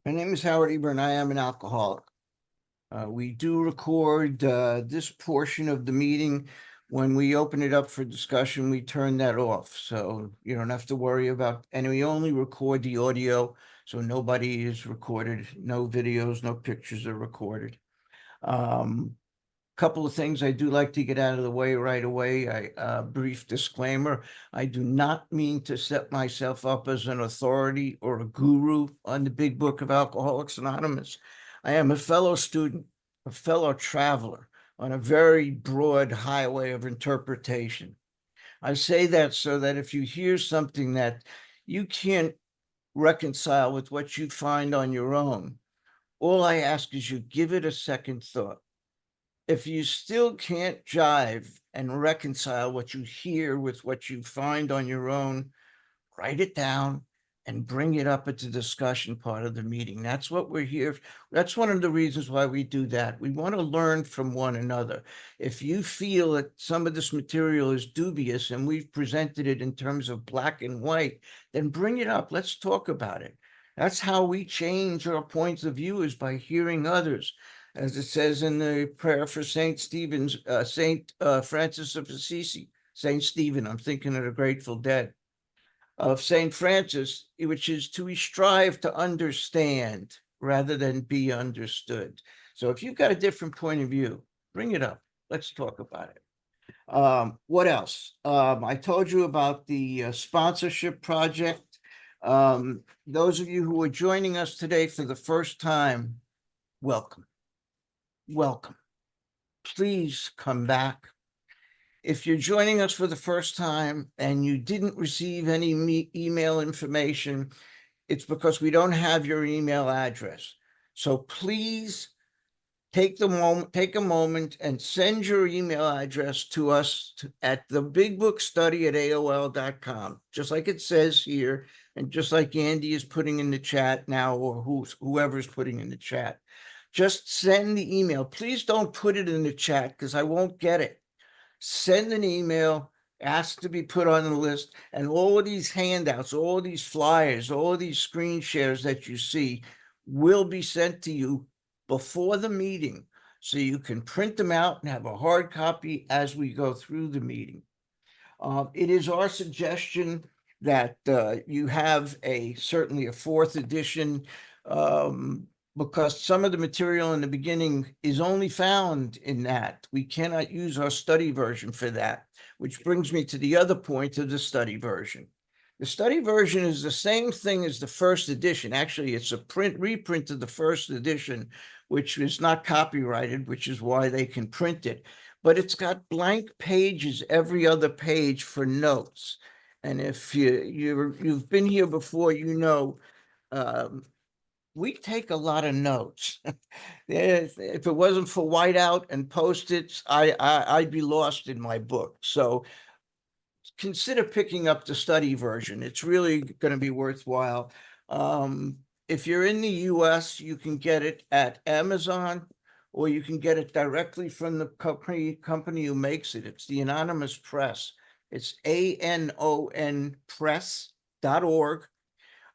My name is Howard Eber, and I am an alcoholic. We do record this portion of the meeting. When we open it up for discussion, we turn that off. So you don't have to worry about, and we only record the audio. So nobody is recorded, no videos, no pictures are recorded. Couple of things I do like to get out of the way right away. Brief disclaimer. I do not mean to set myself up as an authority or a guru on the big book of Alcoholics Anonymous. I am a fellow student, a fellow traveler on a very broad highway of interpretation. I say that so that if you hear something that you can't reconcile with what you find on your own, all I ask is you give it a second thought. If you still can't jive and reconcile what you hear with what you find on your own, write it down and bring it up at the discussion part of the meeting. That's what we're here. That's one of the reasons why we do that. We want to learn from one another. If you feel that some of this material is dubious and we've presented it in terms of black and white, then bring it up. Let's talk about it. That's how we change our points of view, is by hearing others. As it says in the prayer for Saint Francis of Assisi, Saint Stephen, I'm thinking of the Grateful Dead, of Saint Francis, which is to strive to understand rather than be understood. So if you've got a different point of view, bring it up. Let's talk about it. What else? I told you about the sponsorship project. Those of you who are joining us today for the first time, welcome. Welcome. Please come back. If you're joining us for the first time and you didn't receive any email information, it's because we don't have your email address. So please take a moment and send your email address to us at thebigbookstudy@aol.com, just like it says here, and just like Andy is putting in the chat now, or whoever's putting in the chat. Just send the email. Please don't put it in the chat because I won't get it. Send an email, ask to be put on the list, and all of these handouts, all of these flyers, all of these screen shares that you see will be sent to you before the meeting, so you can print them out and have a hard copy as we go through the meeting. It is our suggestion that you have certainly a fourth edition, because some of the material in the beginning is only found in that. We cannot use our study version for that, which brings me to the other point of the study version. The study version is the same thing as the first edition. Actually, it's a reprint of the first edition, which is not copyrighted, which is why they can print it. But it's got blank pages every other page for notes. And if you've been here before, you know, we take a lot of notes. If it wasn't for whiteout and Post-its, I'd be lost in my book. So consider picking up the study version. It's really going to be worthwhile. If you're in the US, you can get it at Amazon, or you can get it directly from the company who makes it. It's the Anonymous Press. It's ANONpress.org.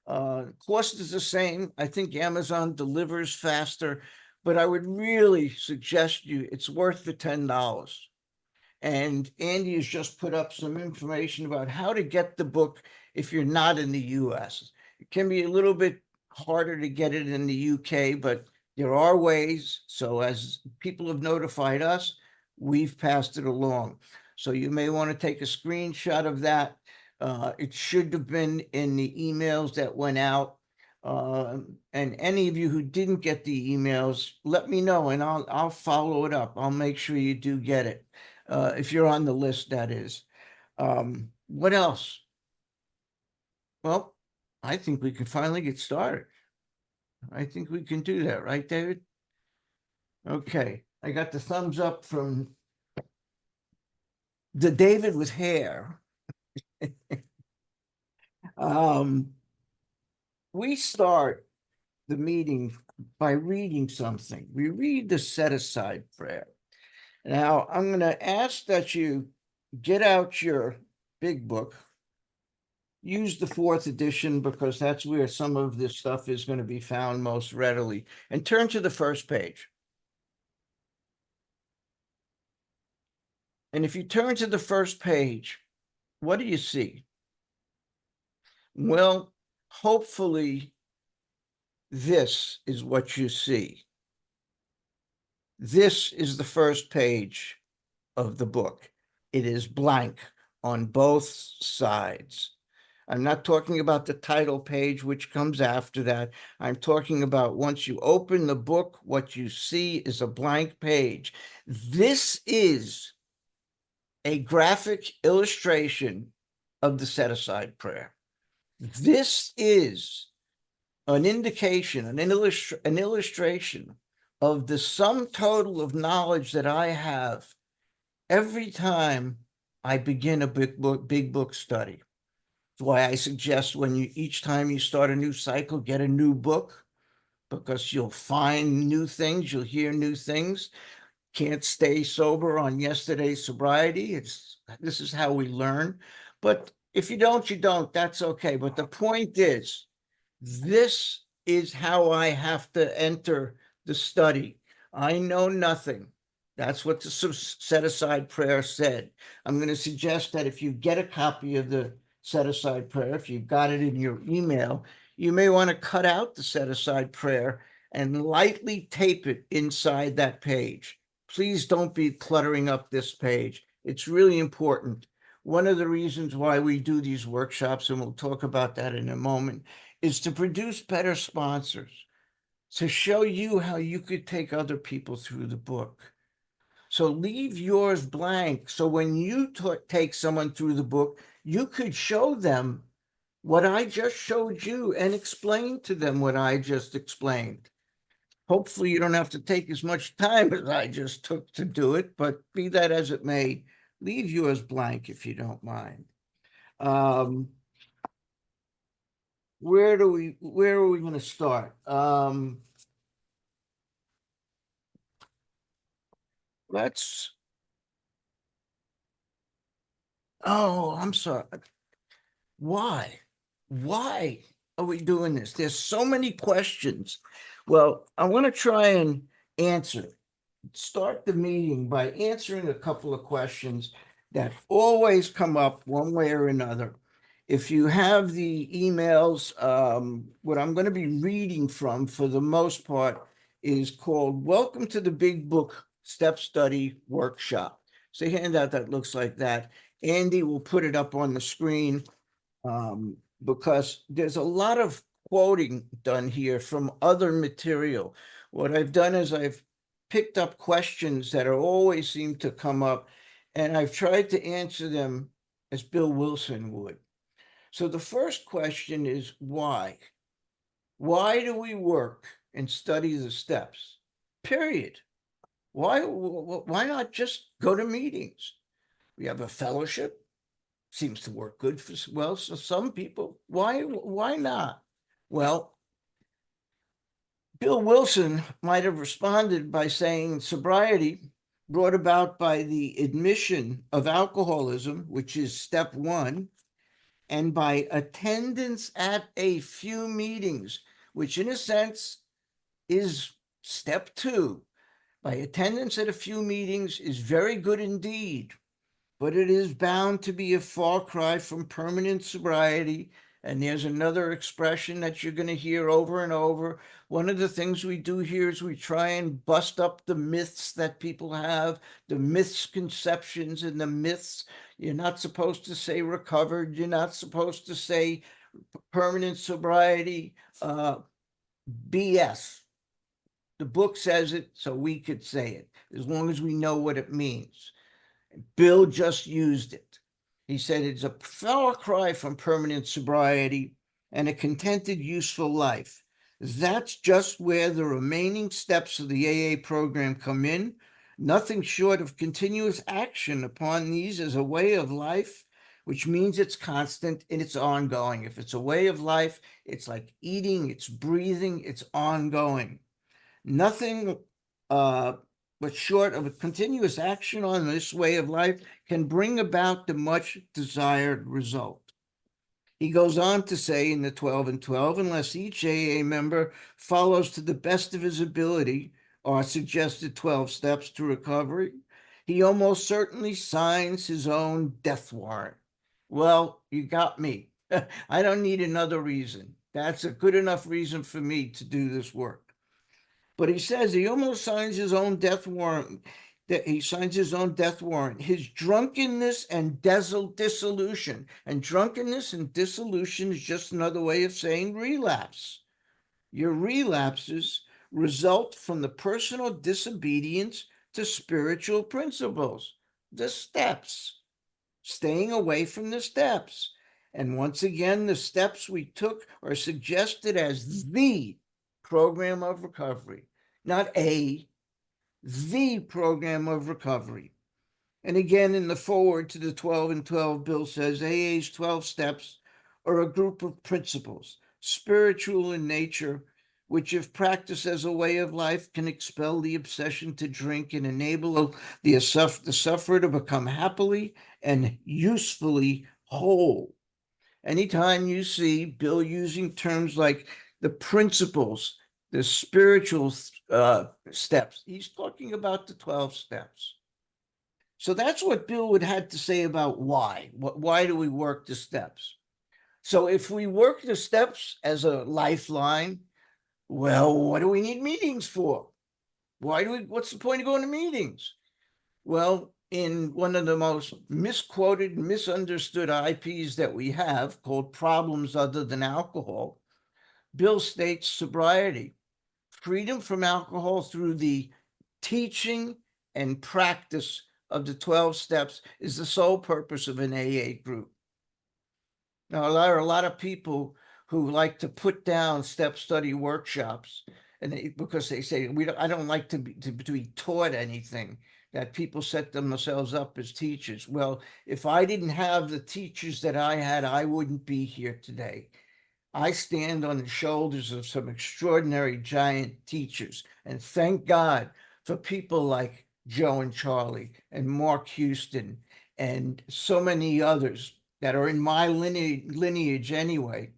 Cost is the same. I think Amazon delivers faster, but I would really suggest it's worth the $10. And Andy has just put up some information about how to get the book if you're not in the US. It can be a little bit harder to get it in the UK, but there are ways. So as people have notified us, we've passed it along. So you may want to take a screenshot of that. It should have been in the emails that went out. And any of you who didn't get the emails, let me know and I'll follow it up. I'll make sure you do get it. If you're on the list, that is. What else? Well, I think we can finally get started. I think we can do that, right, David? Okay, I got the thumbs up from the David with hair. We start the meeting by reading something. We read the set-aside prayer. Now, I'm going to ask that you get out your big book use the 4th edition because that's where some of this stuff is going to be found most readily. And turn to the first page. And if you turn to the first page, what do you see? Well, hopefully this is what you see. This is the first page of the book. It is blank on both sides. I'm not talking about the title page, which comes after that. I'm talking about once you open the book, what you see is a blank page. This is a graphic illustration of the set-aside prayer. This is an indication, an illustration of the sum total of knowledge that I have every time I begin a big book study. That's why I suggest each time you start a new cycle, get a new book, because you'll find new things, you'll hear new things. Can't stay sober on yesterday's sobriety. This is how we learn. But if you don't, you don't. That's okay. But the point is, this is how I have to enter the study. I know nothing. That's what the set-aside prayer said. I'm going to suggest that if you get a copy of the set-aside prayer, if you've got it in your email, you may want to cut out the set-aside prayer and lightly tape it inside that page. Please don't be cluttering up this page. It's really important. One of the reasons why we do these workshops, and we'll talk about that in a moment, is to produce better sponsors, to show you how you could take other people through the book. So leave yours blank. So when you take someone through the book, you could show them what I just showed you and explain to them what I just explained. Hopefully you don't have to take as much time as I just took to do it, but be that as it may, leave yours blank if you don't mind. Where are we going to start? I'm sorry. Why are we doing this? There's so many questions. Well, I want to try and start the meeting by answering a couple of questions that always come up one way or another. If you have the emails, what I'm going to be reading from for the most part is called Welcome to the Big Book Step Study Workshop. It's a handout that looks like that. Andy will put it up on the screen because there's a lot of quoting done here from other material. What I've done is I've picked up questions that are always seem to come up, and I've tried to answer them as Bill Wilson would. So the first question is why? Why do we work and study the steps? Period. Why not just go to meetings? We have a fellowship. Seems to work good for so some people. Why not? Well, Bill Wilson might have responded by saying sobriety brought about by the admission of alcoholism, which is step 1, and by attendance at a few meetings, which in a sense is step 2. By attendance at a few meetings is very good indeed, but it is bound to be a far cry from permanent sobriety. And there's another expression that you're going to hear over and over. One of the things we do here is we try and bust up the myths that people have, the misconceptions and the myths. You're not supposed to say recovered. You're not supposed to say permanent sobriety. BS. The book says it, so we could say it, as long as we know what it means. Bill just used it. He said it's a far cry from permanent sobriety and a contented, useful life. That's just where the remaining steps of the AA program come in. Nothing short of continuous action upon these as a way of life, which means it's constant and it's ongoing. If it's a way of life, it's like eating, it's breathing, it's ongoing. Nothing but short of a continuous action on this way of life can bring about the much desired result. He goes on to say in the 12 and 12, unless each AA member follows to the best of his ability our suggested 12 steps to recovery, he almost certainly signs his own death warrant. Well, you got me. I don't need another reason. That's a good enough reason for me to do this work. But he says he almost signs his own death warrant. That he signs his own death warrant. His drunkenness and dissolution. And drunkenness and dissolution is just another way of saying relapse. Your relapses result from the personal disobedience to spiritual principles, the steps, staying away from the steps. And once again, the steps we took are suggested as the program of recovery, not the program of recovery. And again, in the foreword to the 12 and 12, Bill says AA's 12 steps are a group of principles, spiritual in nature, which, if practiced as a way of life, can expel the obsession to drink and enable the sufferer to become happily and usefully whole. Anytime you see Bill using terms like the principles, the spiritual steps, he's talking about the 12 steps. So that's what Bill would have to say about why. Why do we work the steps? So if we work the steps as a lifeline, well, what do we need meetings for? What's the point of going to meetings? Well, in one of the most misquoted, misunderstood IPs that we have, called Problems Other Than Alcohol, Bill states sobriety, freedom from alcohol through the teaching and practice of the 12 steps is the sole purpose of an AA group. Now, there are a lot of people who like to put down step study workshops, and because they say I don't like to be taught anything, that people set themselves up as teachers. Well, if I didn't have the teachers that I had, I wouldn't be here today. I stand on the shoulders of some extraordinary giant teachers, and thank God for people like Joe and Charlie and Mark Houston and so many others that are in my lineage anyway.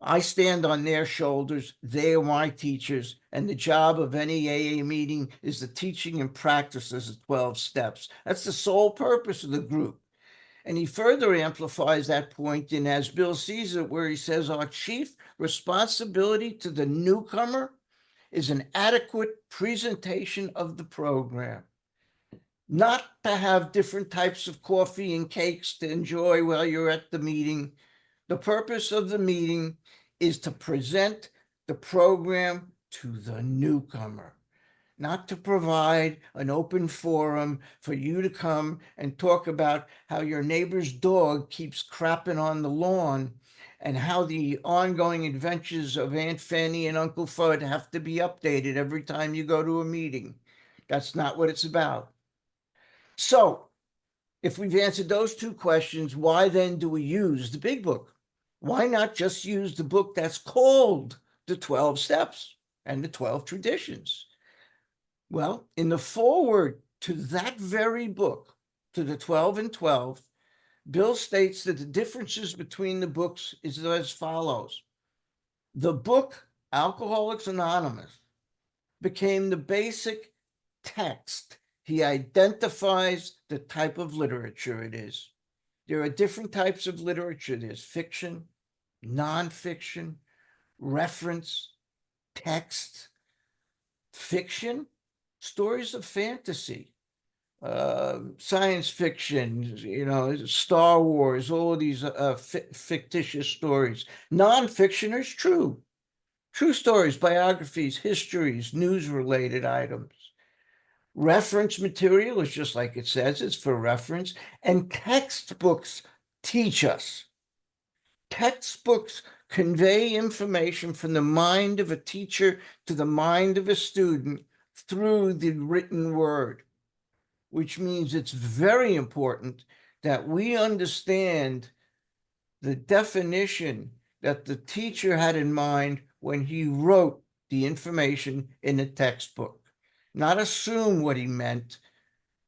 I stand on their shoulders. They are my teachers. And the job of any AA meeting is the teaching and practice as the 12 steps. That's the sole purpose of the group. And he further amplifies that point in As Bill Sees It, where he says our chief responsibility to the newcomer is an adequate presentation of the program. Not to have different types of coffee and cakes to enjoy while you're at the meeting. The purpose of the meeting is to present the program to the newcomer, not to provide an open forum for you to come and talk about how your neighbor's dog keeps crapping on the lawn and how the ongoing adventures of Aunt Fanny and Uncle Fudd have to be updated every time you go to a meeting. That's not what it's about. So, if we've answered those two questions, why then do we use the big book? Why not just use the book that's called The 12 Steps and the 12 Traditions? Well, in the foreword to that very book, to the 12 and 12, Bill states that the differences between the books is as follows. The book, Alcoholics Anonymous, became the basic text. He identifies the type of literature it is. There are different types of literature. There's fiction, nonfiction, reference, text. Fiction, stories of fantasy, science fiction, Star Wars, all of these fictitious stories. Nonfiction is true stories, biographies, histories, news-related items. Reference material is just like it says, it's for reference. And textbooks teach us. Textbooks convey information from the mind of a teacher to the mind of a student through the written word, which means it's very important that we understand the definition that the teacher had in mind when he wrote the information in the textbook. Not assume what he meant.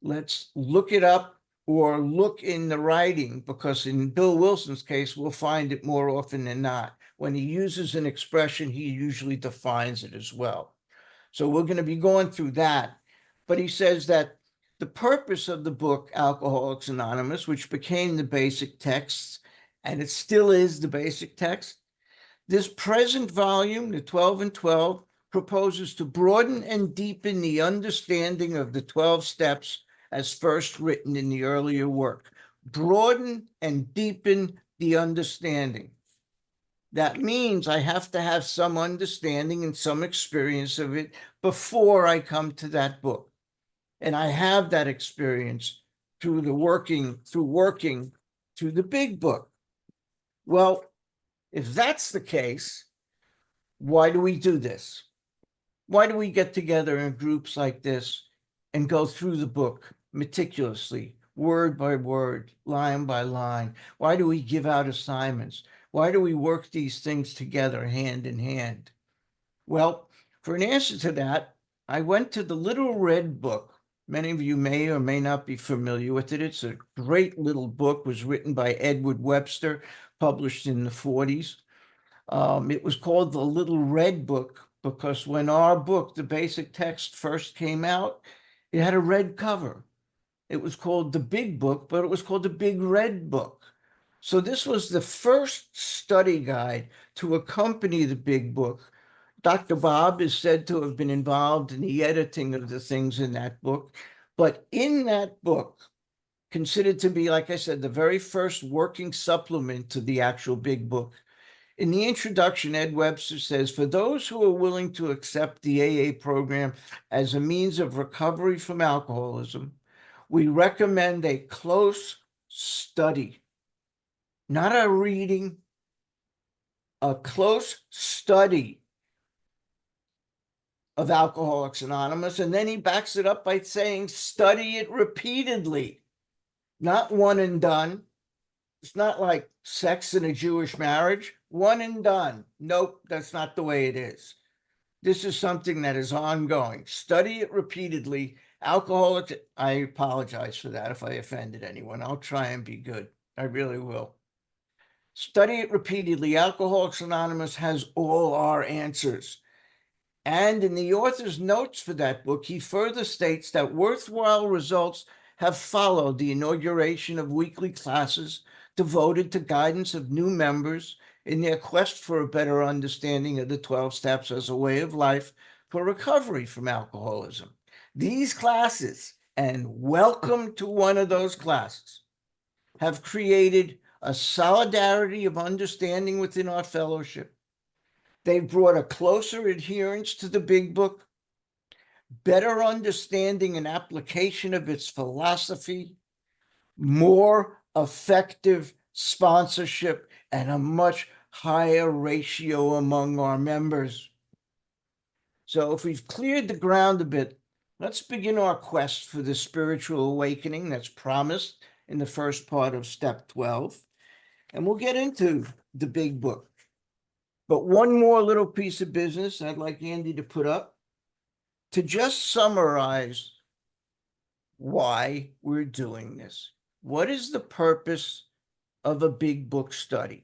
Let's look it up or look in the writing, because in Bill Wilson's case, we'll find it more often than not. When he uses an expression, he usually defines it as well. So we're going to be going through that. But he says that the purpose of the book, Alcoholics Anonymous, which became the basic text, and it still is the basic text, this present volume, the 12 and 12, proposes to broaden and deepen the understanding of the 12 steps as first written in the earlier work. Broaden and deepen the understanding. That means I have to have some understanding and some experience of it before I come to that book. And I have that experience through working through the big book. Well, if that's the case, why do we do this? Why do we get together in groups like this and go through the book meticulously, word by word, line by line? Why do we give out assignments? Why do we work these things together hand in hand? Well, for an answer to that, I went to the Little Red Book. Many of you may or may not be familiar with it. It's a great little book, was written by Edward Webster, published in the 40s. It was called the Little Red Book because when our book, the basic text, first came out, it had a red cover. It was called the Big Book, but it was called the Big Red Book. So this was the first study guide to accompany the Big Book. Dr. Bob is said to have been involved in the editing of the things in that book. But in that book, considered to be, like I said, the very first working supplement to the actual Big Book, in the introduction, Ed Webster says, for those who are willing to accept the AA program as a means of recovery from alcoholism, we recommend a close study, not a reading, a close study of Alcoholics Anonymous. And then he backs it up by saying, study it repeatedly, not one and done. It's not like sex in a Jewish marriage, one and done. Nope, that's not the way it is. This is something that is ongoing. Study it repeatedly. Alcoholics, I apologize for that if I offended anyone. I'll try and be good. I really will. Study it repeatedly. Alcoholics Anonymous has all our answers. And in the author's notes for that book, he further states that worthwhile results have followed the inauguration of weekly classes devoted to guidance of new members in their quest for a better understanding of the 12 steps as a way of life for recovery from alcoholism. These classes, and welcome to one of those classes, have created a solidarity of understanding within our fellowship. They've brought a closer adherence to the Big Book, better understanding and application of its philosophy, more effective sponsorship, and a much higher ratio among our members. So if we've cleared the ground a bit, let's begin our quest for the spiritual awakening that's promised in the first part of step 12. And we'll get into the Big Book. But one more little piece of business I'd like Andy to put up to just summarize why we're doing this. What is the purpose of a Big Book study?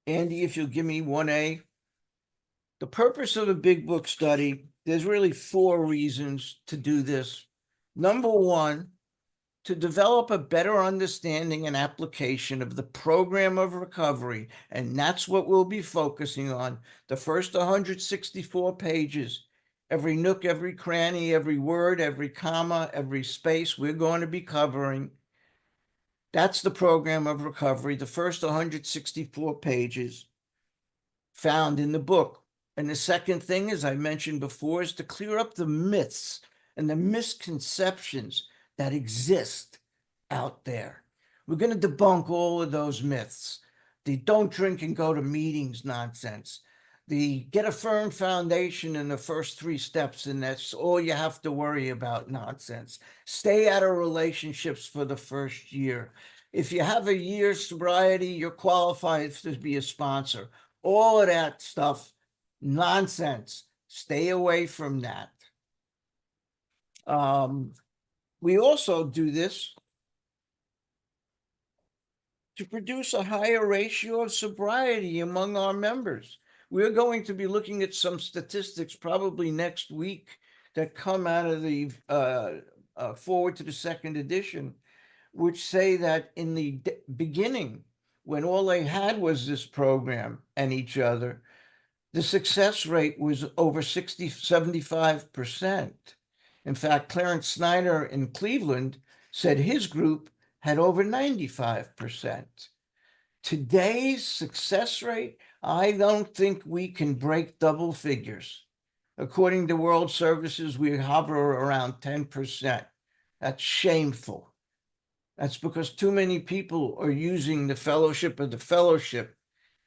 Andy, if you'll give me 1A. The purpose of a Big Book study, there's really 4 reasons to do this. Number 1, to develop a better understanding and application of the program of recovery, and that's what we'll be focusing on. The first 164 pages, every nook, every cranny, every word, every comma, every space we're going to be covering. That's the program of recovery, the first 164 pages found in the book. And the second thing, as I mentioned before, is to clear up the myths and the misconceptions that exist out there. We're going to debunk all of those myths. The don't drink and go to meetings nonsense. The get a firm foundation in the first 3 steps, and that's all you have to worry about nonsense. Stay out of relationships for the first year. If you have a year's sobriety, you're qualified to be a sponsor. All of that stuff, nonsense. Stay away from that. We also do this to produce a higher ratio of sobriety among our members. We're going to be looking at some statistics probably next week that come out of the forward to the second edition, which say that in the beginning, when all they had was this program and each other, the success rate was over 75%. In fact, Clarence Snyder in Cleveland said his group had over 95%. Today's success rate, I don't think we can break double figures. According to World Services, we hover around 10%. That's shameful. That's because too many people are using the fellowship of the fellowship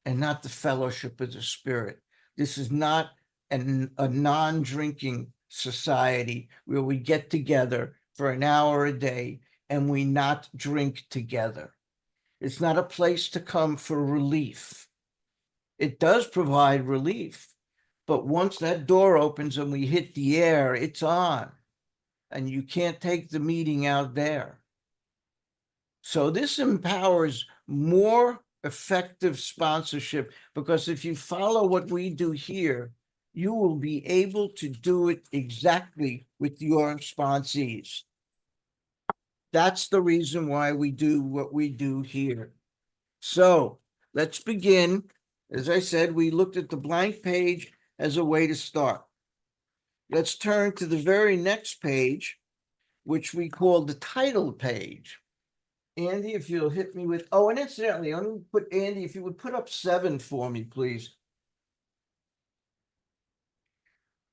and not the fellowship of the Spirit. This is not a non-drinking society where we get together for an hour a day and we not drink together. It's not a place to come for relief. It does provide relief, but once that door opens and we hit the air, it's on, and you can't take the meeting out there. So this empowers more effective sponsorship, because if you follow what we do here, you will be able to do it exactly with your sponsees. That's the reason why we do what we do here. So let's begin. As I said, we looked at the blank page as a way to start. Let's turn to the very next page, which we call the title page. Andy, if you'll hit me with, oh, and incidentally, I'm going to put Andy, if you would put up 7 for me, please.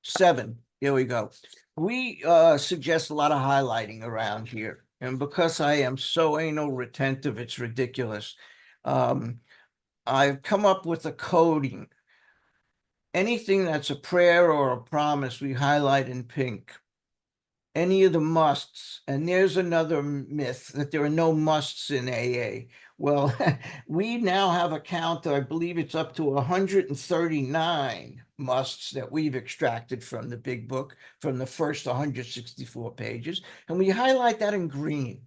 7. Here we go. We suggest a lot of highlighting around here. And because I am so anal retentive, it's ridiculous. I've come up with a coding. Anything that's a prayer or a promise, we highlight in pink. Any of the musts, and there's another myth that there are no musts in AA. Well, we now have a count, I believe it's up to 139 musts that we've extracted from the big book, from the first 164 pages, and we highlight that in green.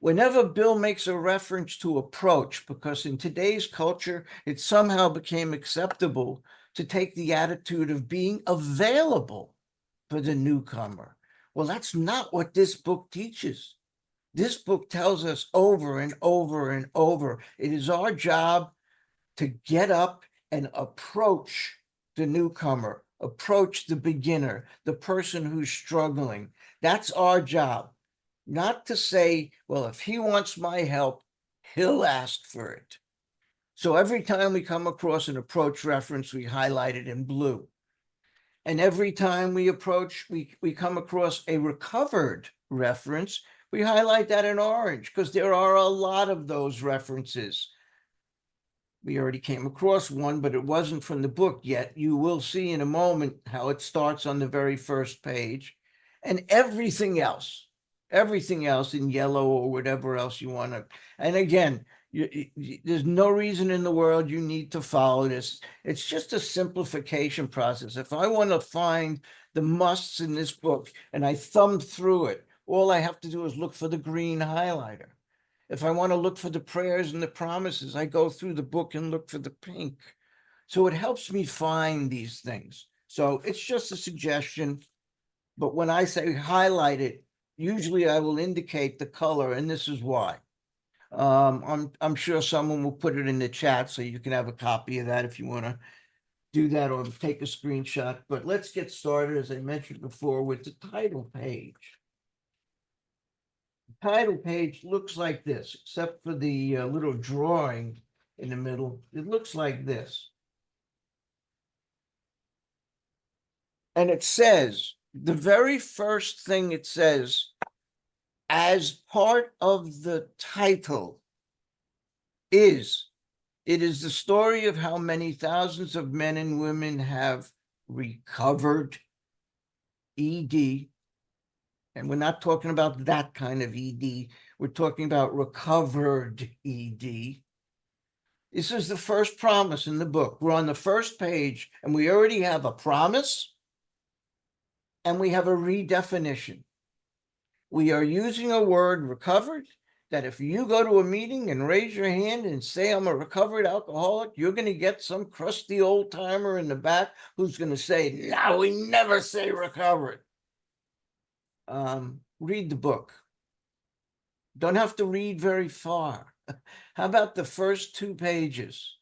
Whenever Bill makes a reference to approach, because in today's culture, it somehow became acceptable to take the attitude of being available for the newcomer. Well, that's not what this book teaches. This book tells us over and over and over, it is our job to get up and approach the newcomer, approach the beginner, the person who's struggling. That's our job. Not to say, well, if he wants my help, he'll ask for it. So every time we come across an approach reference, we highlight it in blue. And every time we come across a recovered reference, we highlight that in orange, because there are a lot of those references. We already came across one, but it wasn't from the book yet. You will see in a moment how it starts on the very first page. And everything else in yellow or whatever else you want to. And again, there's no reason in the world you need to follow this. It's just a simplification process. If I want to find the musts in this book and I thumb through it, all I have to do is look for the green highlighter. If I want to look for the prayers and the promises, I go through the book and look for the pink. So it helps me find these things. So it's just a suggestion. But when I say highlight it, usually I will indicate the color, and this is why. I'm sure someone will put it in the chat so you can have a copy of that if you want to do that or take a screenshot. But let's get started, as I mentioned before, with the title page. The title page looks like this, except for the little drawing in the middle. It looks like this. And it says, the very first thing it says, as part of the title, it is the story of how many thousands of men and women have recovered ED. And we're not talking about that kind of ED. We're talking about recovered ED. This is the first promise in the book. We're on the first page, and we already have a promise, and we have a redefinition. We are using a word, recovered, that if you go to a meeting and raise your hand and say, I'm a recovered alcoholic, you're going to get some crusty old timer in the back who's going to say, no, we never say recovered. Read the book. Don't have to read very far. How about the first 2 pages?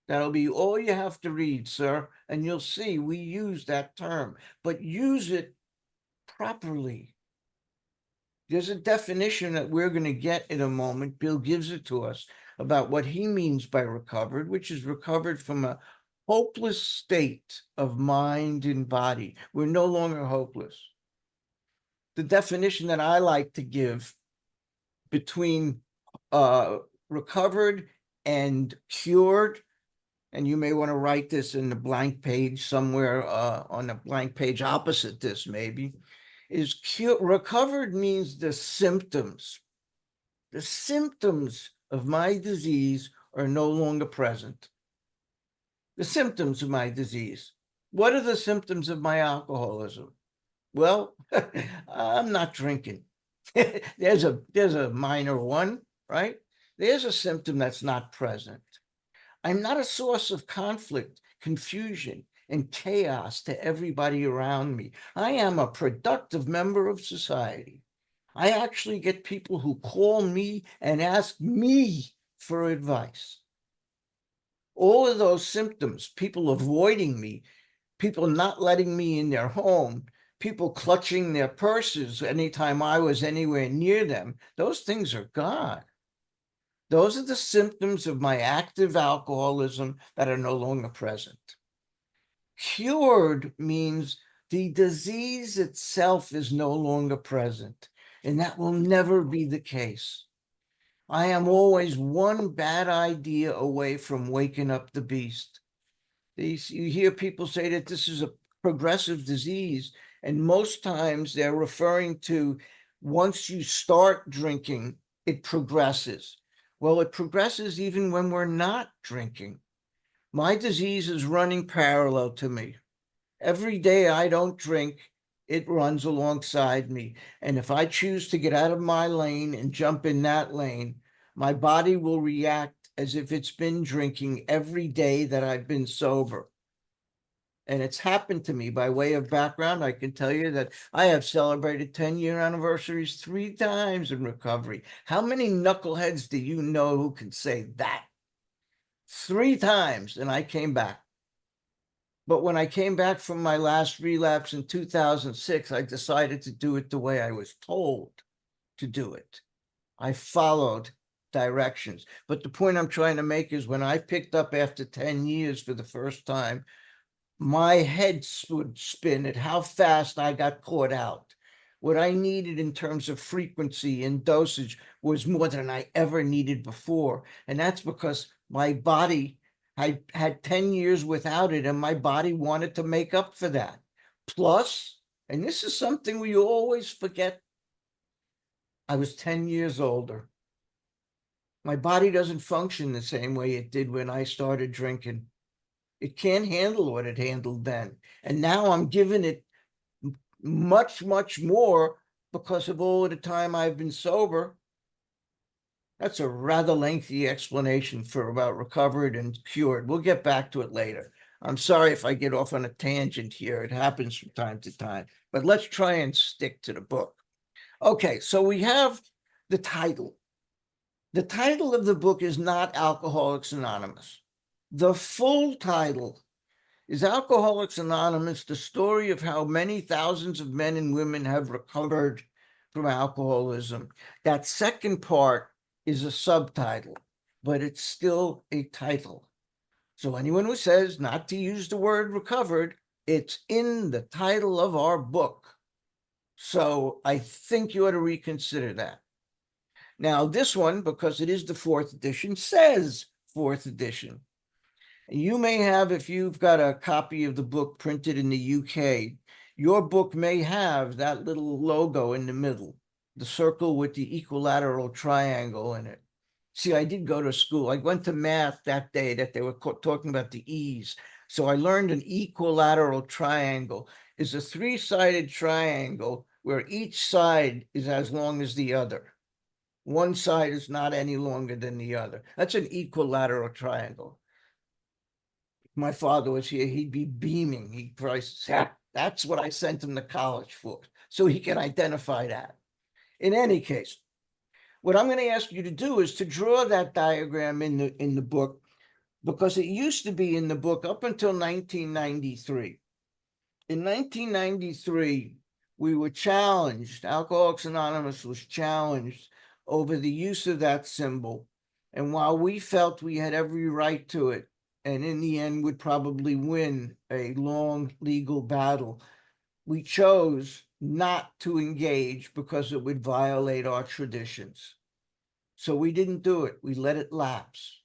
That'll be all you have to read, sir. And you'll see we use that term, but use it properly. There's a definition that we're going to get in a moment. Bill gives it to us about what he means by recovered, which is recovered from a hopeless state of mind and body. We're no longer hopeless. The definition that I like to give between recovered and cured, and you may want to write this in the blank page somewhere on the blank page opposite this maybe, is recovered means the symptoms of my disease are no longer present. The symptoms of my disease. What are the symptoms of my alcoholism? Well, I'm not drinking. There's a minor one, right? There's a symptom that's not present. I'm not a source of conflict, confusion, and chaos to everybody around me. I am a productive member of society. I actually get people who call me and ask me for advice. All of those symptoms, people avoiding me, people not letting me in their home, people clutching their purses anytime I was anywhere near them, those things are gone. Those are the symptoms of my active alcoholism that are no longer present. Cured means the disease itself is no longer present, and that will never be the case. I am always one bad idea away from waking up the beast. You hear people say that this is a progressive disease, and most times they're referring to once you start drinking, it progresses. Well, it progresses even when we're not drinking. My disease is running parallel to me. Every day I don't drink, it runs alongside me. And if I choose to get out of my lane and jump in that lane, my body will react as if it's been drinking every day that I've been sober. And it's happened to me. By way of background, I can tell you that I have celebrated 10-year anniversaries 3 times in recovery. How many knuckleheads do you know who can say that? 3 times, and I came back. But when I came back from my last relapse in 2006, I decided to do it the way I was told to do it. I followed directions. But the point I'm trying to make is when I picked up after 10 years for the first time, my head would spin at how fast I got caught out. What I needed in terms of frequency and dosage was more than I ever needed before. And that's because my body, I had 10 years without it, and my body wanted to make up for that. Plus, and this is something we always forget, I was 10 years older. My body doesn't function the same way it did when I started drinking. It can't handle what it handled then. And now I'm giving it much, much more because of all of the time I've been sober. That's a rather lengthy explanation for about recovered and cured. We'll get back to it later. I'm sorry if I get off on a tangent here. It happens from time to time, but let's try and stick to the book. Okay, so we have the title. The title of the book is not Alcoholics Anonymous. The full title is Alcoholics Anonymous, the story of how many thousands of men and women have recovered from alcoholism. That second part is a subtitle, but it's still a title. So anyone who says not to use the word recovered, it's in the title of our book. So I think you ought to reconsider that. Now, this one, because it is the 4th edition, says 4th edition. You may have, if you've got a copy of the book printed in the UK, your book may have that little logo in the middle, the circle with the equilateral triangle in it. See, I did go to school. I went to math that day that they were talking about the E's. So I learned an equilateral triangle is a 3-sided triangle where each side is as long as the other. one side is not any longer than the other. That's an equilateral triangle. If my father was here, he'd be beaming. He'd probably say, that's what I sent him to college for, so he can identify that. In any case, what I'm going to ask you to do is to draw that diagram in the book, because it used to be in the book up until 1993. In 1993, we were challenged, Alcoholics Anonymous was challenged over the use of that symbol. And while we felt we had every right to it, and in the end would probably win a long legal battle, we chose not to engage because it would violate our traditions. So we didn't do it. We let it lapse.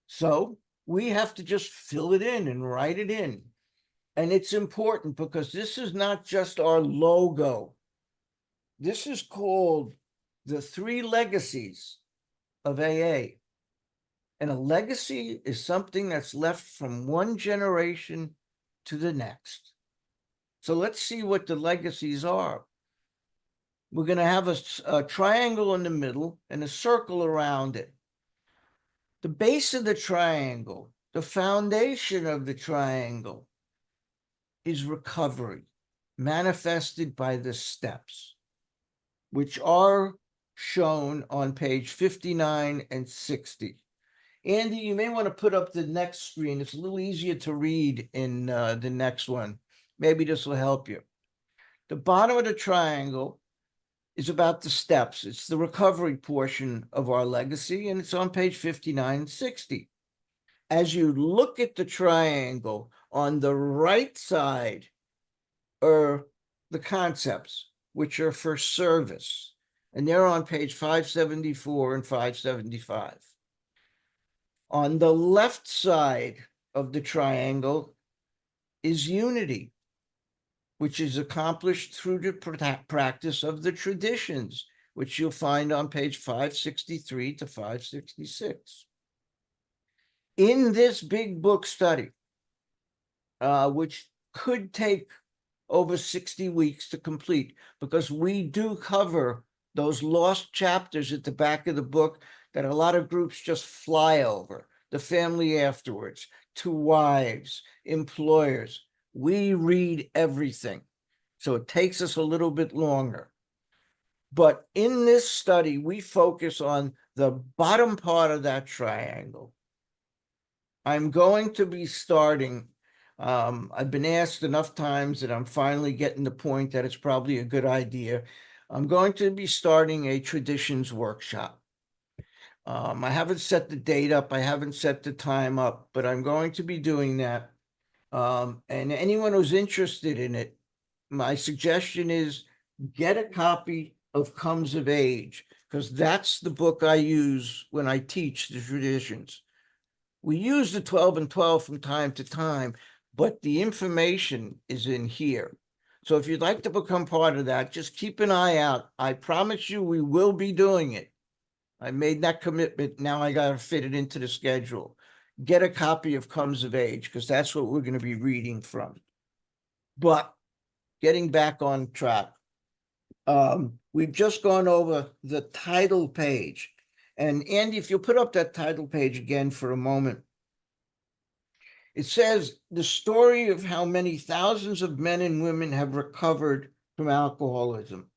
So we have to just fill it in and write it in. And it's important because this is not just our logo. This is called the 3 legacies of AA. And a legacy is something that's left from one generation to the next. So let's see what the legacies are. We're going to have a triangle in the middle and a circle around it. The base of the triangle, the foundation of the triangle, is recovery, manifested by the steps, which are shown on page 59 and 60. Andy, you may want to put up the next screen. It's a little easier to read in the next one. Maybe this will help you. The bottom of the triangle is about the steps. It's the recovery portion of our legacy, and it's on page 59 and 60. As you look at the triangle, on the right side are the concepts, which are for service, and they're on page 574 and 575. On the left side of the triangle is unity, which is accomplished through the practice of the traditions, which you'll find on page 563 to 566. In this big book study, which could take over 60 weeks to complete, because we do cover those lost chapters at the back of the book that a lot of groups just fly over. The family afterwards, 2 wives, employers. We read everything. So it takes us a little bit longer. But in this study, we focus on the bottom part of that triangle. I'm going to be starting, I've been asked enough times that I'm finally getting the point that it's probably a good idea. I'm going to be starting a traditions workshop. I haven't set the date up, I haven't set the time up, but I'm going to be doing that. And anyone who's interested in it, my suggestion is get a copy of Comes of Age, because that's the book I use when I teach the traditions. We use the 12 and 12 from time to time, but the information is in here. So if you'd like to become part of that, just keep an eye out. I promise you we will be doing it. I made that commitment. Now I got to fit it into the schedule. Get a copy of Comes of Age, because that's what we're going to be reading from. But getting back on track, we've just gone over the title page. And Andy, if you'll put up that title page again for a moment. It says the story of how many thousands of men and women have recovered from alcoholism.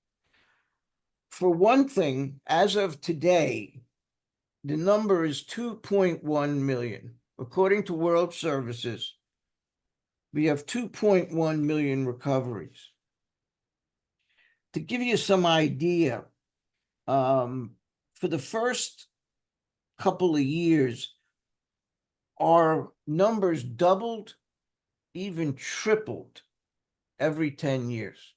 For one thing, as of today, the number is 2.1 million. According to World Services, we have 2.1 million recoveries. To give you some idea, for the first couple of years, our numbers doubled, even tripled every 10 years.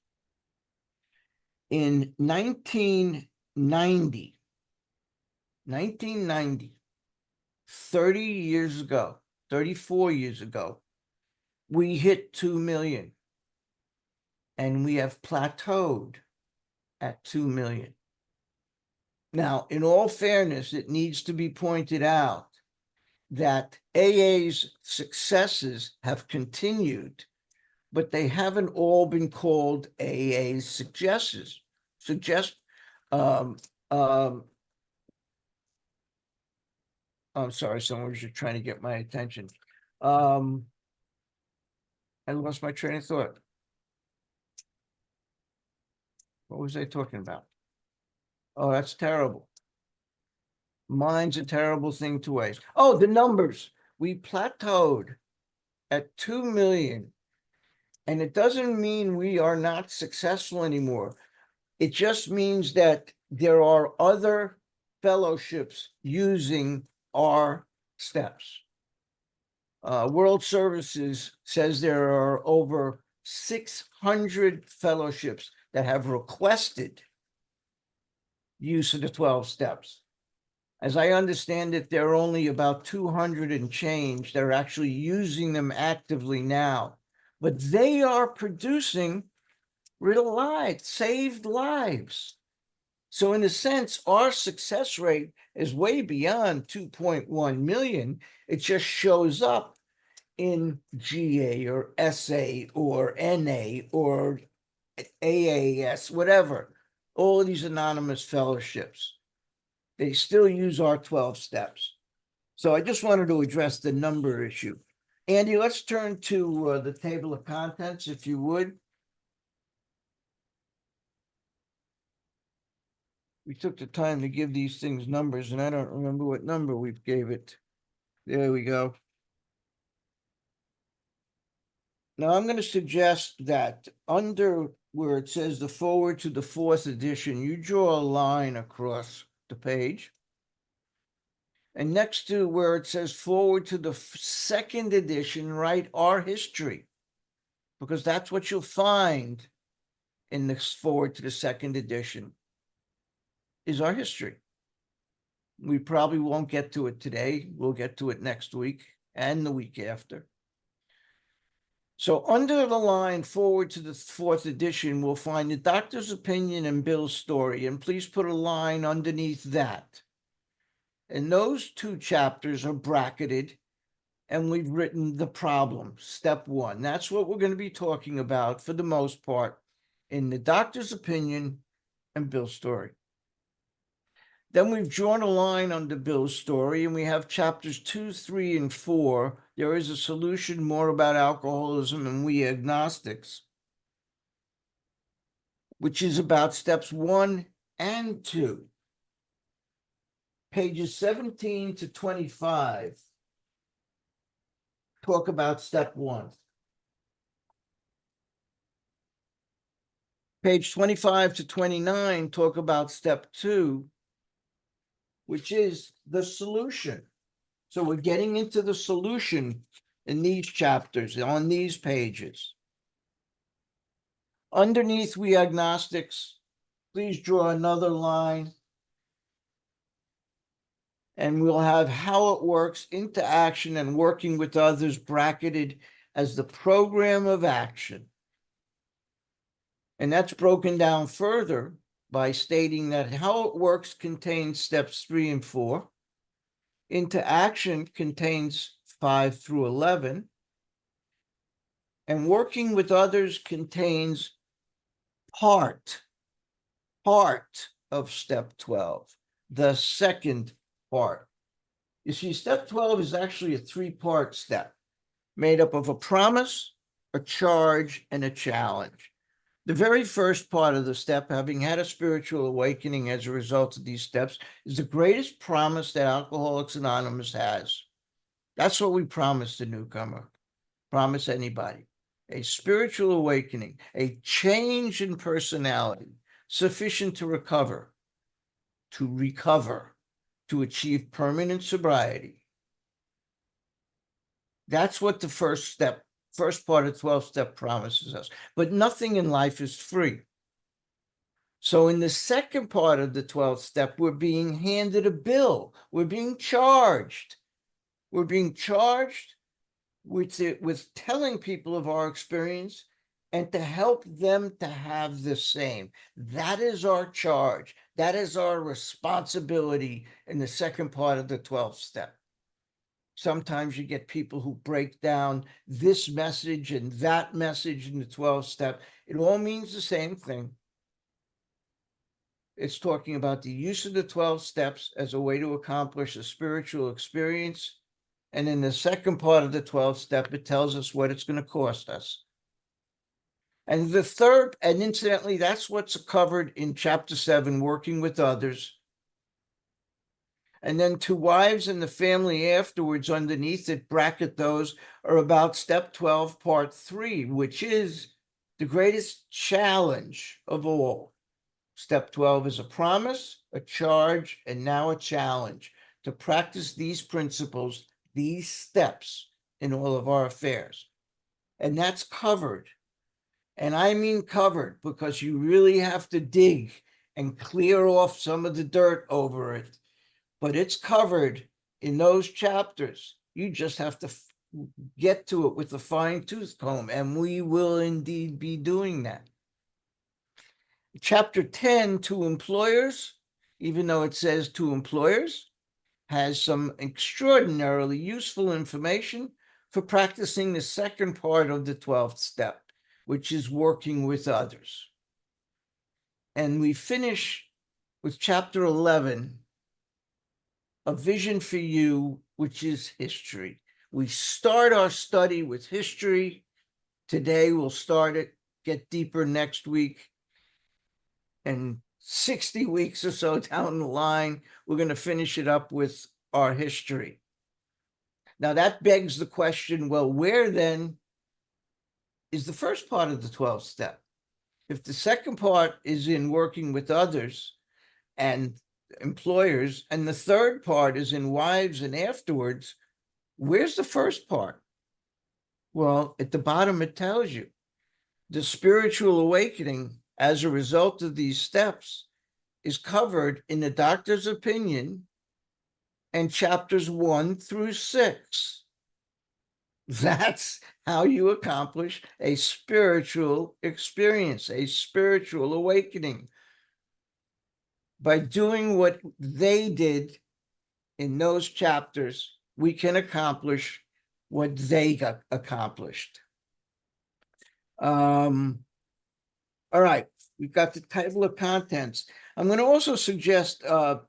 In 1990, 30 years ago, 34 years ago, we hit 2 million. And we have plateaued at 2 million. Now, in all fairness, it needs to be pointed out that AA's successes have continued, but they haven't all been called AA's successes. I'm sorry, someone was just trying to get my attention. I lost my train of thought. What was I talking about? Oh, that's terrible. Mine's a terrible thing to waste. Oh, the numbers. We plateaued at 2 million. And it doesn't mean we are not successful anymore. It just means that there are other fellowships using our steps. World Services says there are over 600 fellowships that have requested use of the 12 steps. As I understand it, there are only about 200 and change that are actually using them actively now, but they are producing real lives, saved lives. So in a sense, our success rate is way beyond 2.1 million. It just shows up in GA or SA or NA or AAS, whatever, all of these anonymous fellowships. They still use our 12 steps. So I just wanted to address the number issue. Andy, let's turn to the table of contents, if you would. We took the time to give these things numbers, and I don't remember what number we gave it. There we go. Now I'm going to suggest that under where it says the forward to the 4th edition, you draw a line across the page. And next to where it says forward to the 2nd edition, write our history, because that's what you'll find in this forward to the 2nd edition is our history. We probably won't get to it today. We'll get to it next week and the week after. So under the line forward to the 4th edition, we'll find the doctor's opinion and Bill's story. And please put a line underneath that. And those 2 chapters are bracketed, and we've written the problem, step 1. That's what we're going to be talking about for the most part in the doctor's opinion and Bill's story. Then we've drawn a line under Bill's story, and we have chapters 2, 3, and 4. There is a solution more about alcoholism and we agnostics, which is about steps 1 and 2. Pages 17 to 25 talk about step 1. Page 25 to 29 talk about step 2, which is the solution. So we're getting into the solution in these chapters, on these pages. Underneath we agnostics, please draw another line. And we'll have how it works into action and working with others bracketed as the program of action. And that's broken down further by stating that how it works contains steps 3 and 4. Into action contains 5 through 11. And working with others contains part of step 12, the second part. You see, step 12 is actually a 3-part step made up of a promise, a charge, and a challenge. The very first part of the step, having had a spiritual awakening as a result of these steps, is the greatest promise that Alcoholics Anonymous has. That's what we promise the newcomer, promise anybody. A spiritual awakening, a change in personality, sufficient to recover, to achieve permanent sobriety. That's what the first part of 12-step promises us. But nothing in life is free. So in the second part of the 12th step, we're being handed a bill. We're being charged. We're being charged with telling people of our experience and to help them to have the same. That is our charge. That is our responsibility in the second part of the 12th step. Sometimes you get people who break down this message and that message in the 12th step. It all means the same thing. it's talking about the use of the 12 steps as a way to accomplish a spiritual experience. And in the second part of the 12th step, it tells us what it's going to cost us. And the third, and incidentally, that's what's covered in chapter 7, working with others. And then to wives and the family afterwards, underneath it, bracket those, are about step 12, part 3, which is the greatest challenge of all. Step 12 is a promise, a charge, and now a challenge to practice these principles, these steps in all of our affairs. And that's covered. And I mean covered, because you really have to dig and clear off some of the dirt over it. But it's covered in those chapters. You just have to get to it with a fine-tooth comb, and we will indeed be doing that. Chapter 10, to employers, even though it says to employers, has some extraordinarily useful information for practicing the second part of the 12th step, which is working with others. And we finish with chapter 11, a vision for you, which is history. We start our study with history. Today we'll start it, get deeper next week. And 60 weeks or so down the line, we're going to finish it up with our history. Now that begs the question, well, where then is the first part of the 12th step? If the second part is in working with others and employers, and the third part is in wives and afterwards, where's the first part? Well, at the bottom, it tells you the spiritual awakening as a result of these steps is covered in the doctor's opinion and chapters 1 through 6. That's how you accomplish a spiritual experience, a spiritual awakening. By doing what they did in those chapters, we can accomplish what they got accomplished. All right, we've got the table of contents. I'm going to also suggest,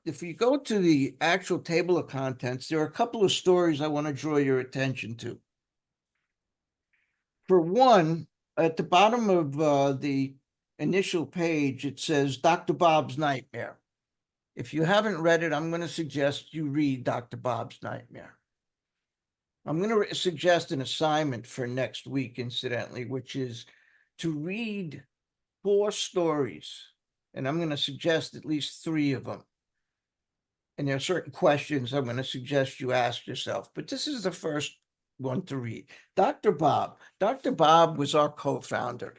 if you go to the actual table of contents, there are a couple of stories I want to draw your attention to. For one, at the bottom of the initial page, it says Dr. Bob's Nightmare. If you haven't read it, I'm going to suggest you read Dr. Bob's Nightmare. I'm going to suggest an assignment for next week, incidentally, which is to read 4 stories, and I'm going to suggest at least 3 of them. And there are certain questions I'm going to suggest you ask yourself, but this is the first one to read. Dr. Bob. Dr. Bob was our co-founder.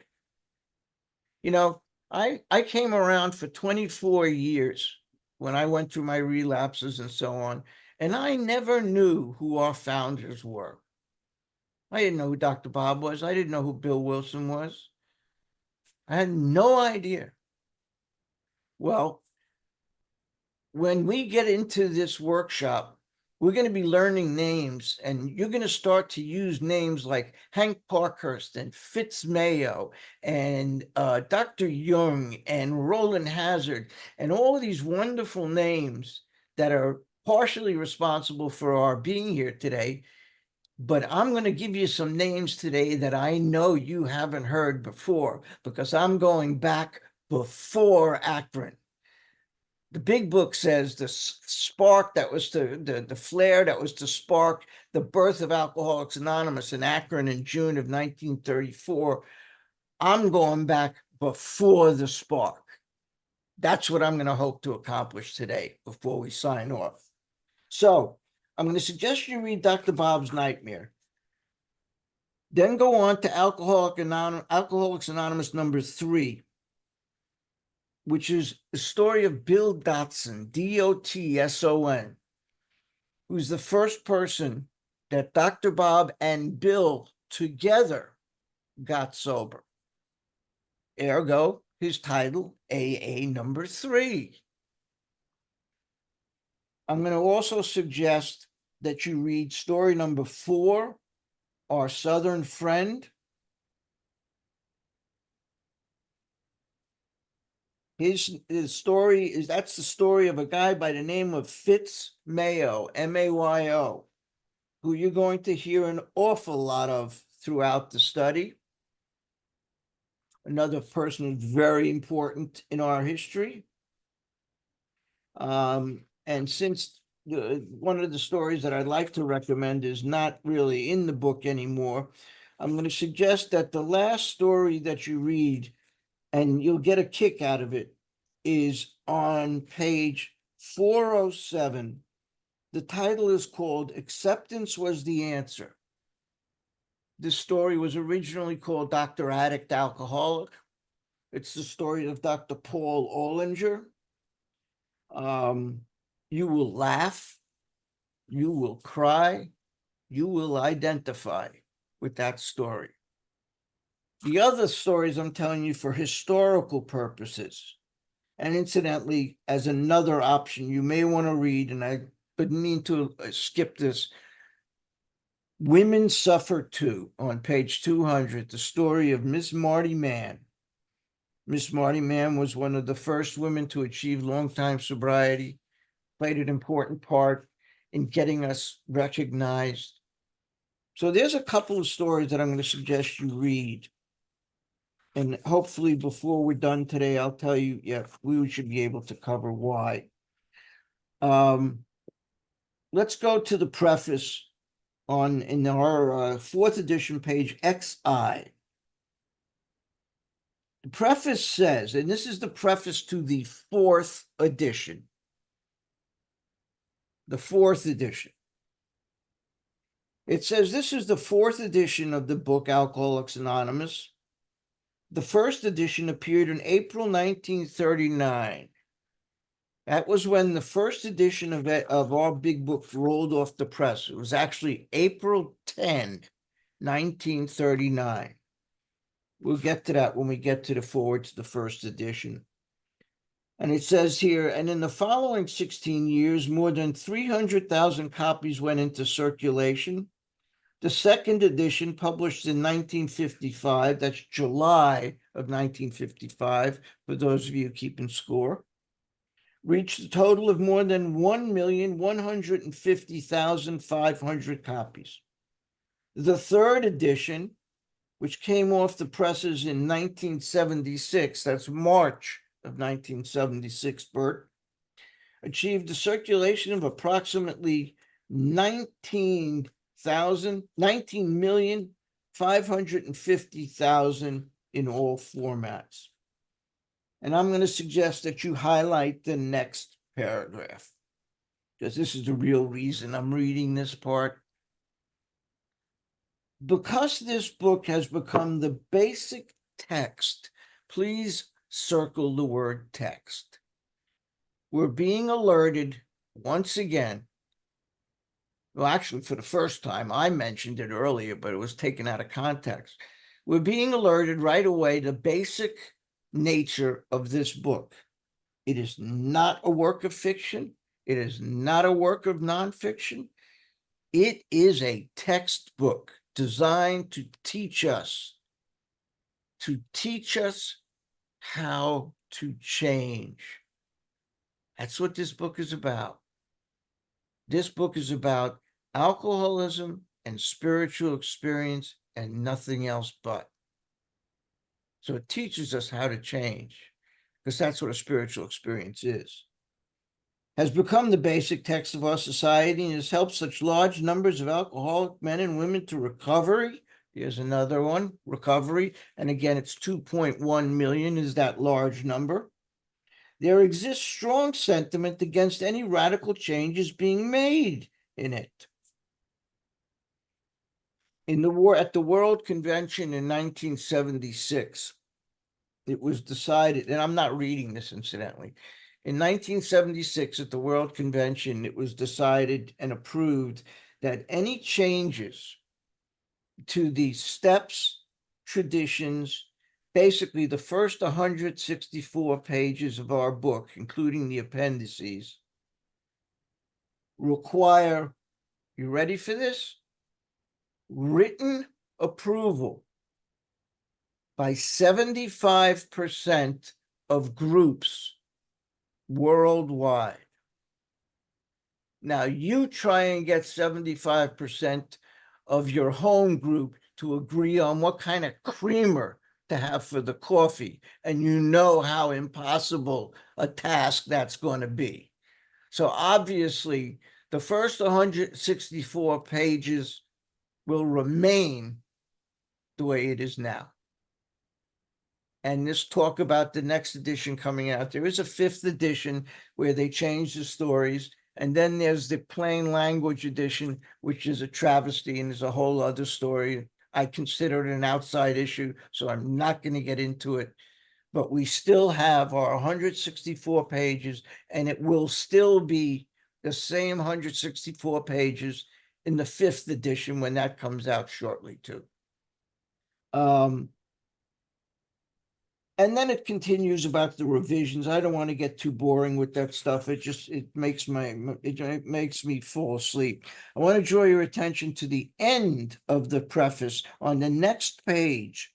You know, I came around for 24 years when I went through my relapses and so on, and I never knew who our founders were. I didn't know who Dr. Bob was. I didn't know who Bill Wilson was. I had no idea. Well, when we get into this workshop, we're going to be learning names, and you're going to start to use names like Hank Parkhurst and Fitz Mayo and Dr. Jung and Roland Hazard and all of these wonderful names that are partially responsible for our being here today. But I'm going to give you some names today that I know you haven't heard before, because I'm going back before Akron. The big book says the spark that was the flare that was to spark the birth of Alcoholics Anonymous in Akron in June of 1934. I'm going back before the spark. That's what I'm going to hope to accomplish today before we sign off. So I'm going to suggest you read Dr. Bob's Nightmare. Then go on to Alcoholics Anonymous number 3, which is the story of Bill Dotson, D-O-T-S-O-N, who's the first person that Dr. Bob and Bill together got sober. Ergo, his title, AA number 3. I'm going to also suggest that you read story number 4, Our Southern Friend. His story is, that's the story of a guy by the name of Fitz Mayo, Mayo, who you're going to hear an awful lot of throughout the study. Another person very important in our history. And since one of the stories that I'd like to recommend is not really in the book anymore, I'm going to suggest that the last story that you read, and you'll get a kick out of it, is on page 407. The title is called Acceptance Was the Answer. This story was originally called Dr. Addict Alcoholic. It's the story of Dr. Paul Ollinger. You will laugh, you will cry, you will identify with that story. The other stories I'm telling you for historical purposes, and incidentally, as another option you may want to read, and I didn't mean to skip this, Women Suffer Too, on page 200, the story of Miss Marty Mann. Miss Marty Mann was one of the first women to achieve long-time sobriety, played an important part in getting us recognized. So there's a couple of stories that I'm going to suggest you read. And hopefully before we're done today, I'll tell you, yeah, we should be able to cover why. Let's go to the preface in our fourth edition, page XI. The preface says, and this is the preface to the fourth edition. The fourth edition. It says, this is the fourth edition of the book Alcoholics Anonymous. The first edition appeared in April 1939. That was when the first edition of our big book rolled off the press. It was actually April 10, 1939. We'll get to that when we get to the forward to the first edition. And it says here, and in the following 16 years, more than 300,000 copies went into circulation. The second edition, published in 1955, that's July of 1955, for those of you keeping score, reached a total of more than 1,150,500 copies. The third edition, which came off the presses in 1976, that's March of 1976, Bert, achieved a circulation of approximately 19,550,000 in all formats. And I'm going to suggest that you highlight the next paragraph, because this is the real reason I'm reading this part. Because this book has become the basic text, please circle the word text. We're being alerted once again. Well, actually, for the first time, I mentioned it earlier, but it was taken out of context. We're being alerted right away to the basic nature of this book. It is not a work of fiction. It is not a work of nonfiction. It is a textbook designed to teach us how to change. That's what this book is about. This book is about alcoholism and spiritual experience and nothing else but. So it teaches us how to change, because that's what a spiritual experience is. Has become the basic text of our society and has helped such large numbers of alcoholic men and women to recovery. Here's another one, recovery. And again, it's 2.1 million is that large number. There exists strong sentiment against any radical changes being made in it. At the World Convention in 1976, it was decided, and I'm not reading this incidentally. In 1976, at the World Convention, it was decided and approved that any changes to the steps, traditions, basically the first 164 pages of our book, including the appendices, require, you ready for this? Written approval by 75% of groups worldwide. Now you try and get 75% of your home group to agree on what kind of creamer to have for the coffee, and you know how impossible a task that's going to be. So obviously, the first 164 pages will remain the way it is now. And this talk about the next edition coming out. There is a 5th edition where they change the stories. And then there's the plain language edition, which is a travesty and is a whole other story. I consider it an outside issue, so I'm not going to get into it. But we still have our 164 pages, and it will still be the same 164 pages in the 5th edition when that comes out shortly too. And then it continues about the revisions. I don't want to get too boring with that stuff. It makes me fall asleep. I want to draw your attention to the end of the preface on the next page.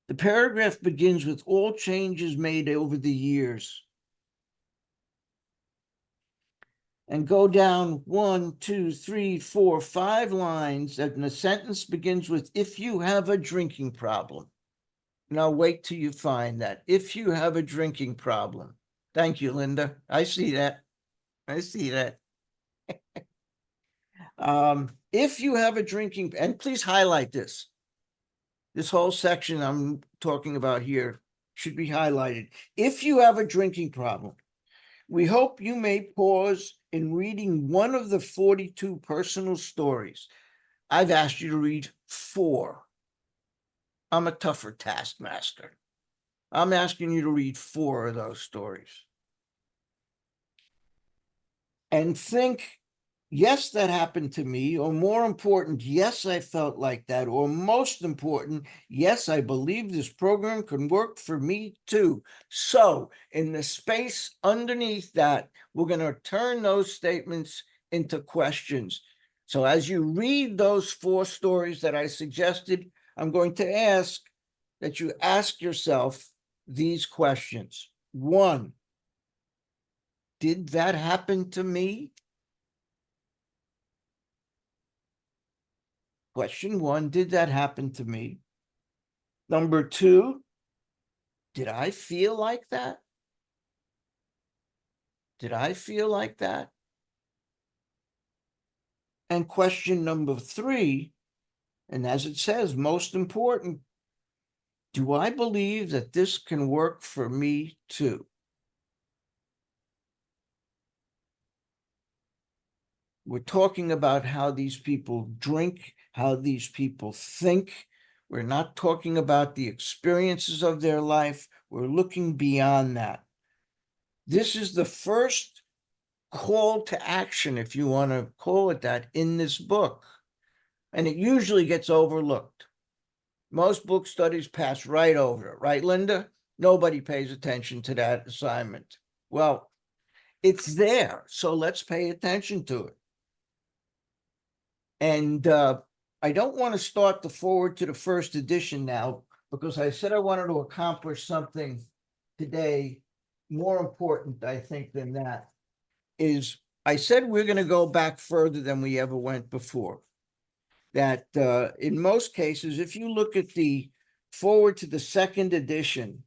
The paragraph begins with all changes made over the years. And go down 1, 2, 3, 4, 5 lines, and the sentence begins with, if you have a drinking problem. Now wait till you find that. If you have a drinking problem. Thank you, Linda. I see that. I see that. If you have a drinking, and please highlight this. This whole section I'm talking about here should be highlighted. If you have a drinking problem, we hope you may pause in reading one of the 42 personal stories. I've asked you to read 4. I'm a tougher taskmaster. I'm asking you to read 4 of those stories. And think, yes, that happened to me, or more important, yes, I felt like that, or most important, yes, I believe this program can work for me too. So in the space underneath that, we're going to turn those statements into questions. So as you read those 4 stories that I suggested, I'm going to ask that you ask yourself these questions. 1, did that happen to me? Question 1, did that happen to me? Number 2, did I feel like that? Did I feel like that? And question number 3, and as it says, most important, do I believe that this can work for me too? We're talking about how these people drink, how these people think. We're not talking about the experiences of their life. We're looking beyond that. This is the first call to action, if you want to call it that, in this book. And it usually gets overlooked. Most book studies pass right over it, right, Linda? Nobody pays attention to that assignment. Well, it's there, so let's pay attention to it. And I don't want to start the forward to the first edition now, because I said I wanted to accomplish something today more important, I think, than that. Is I said we're going to go back further than we ever went before. That in most cases, if you look at the forward to the second edition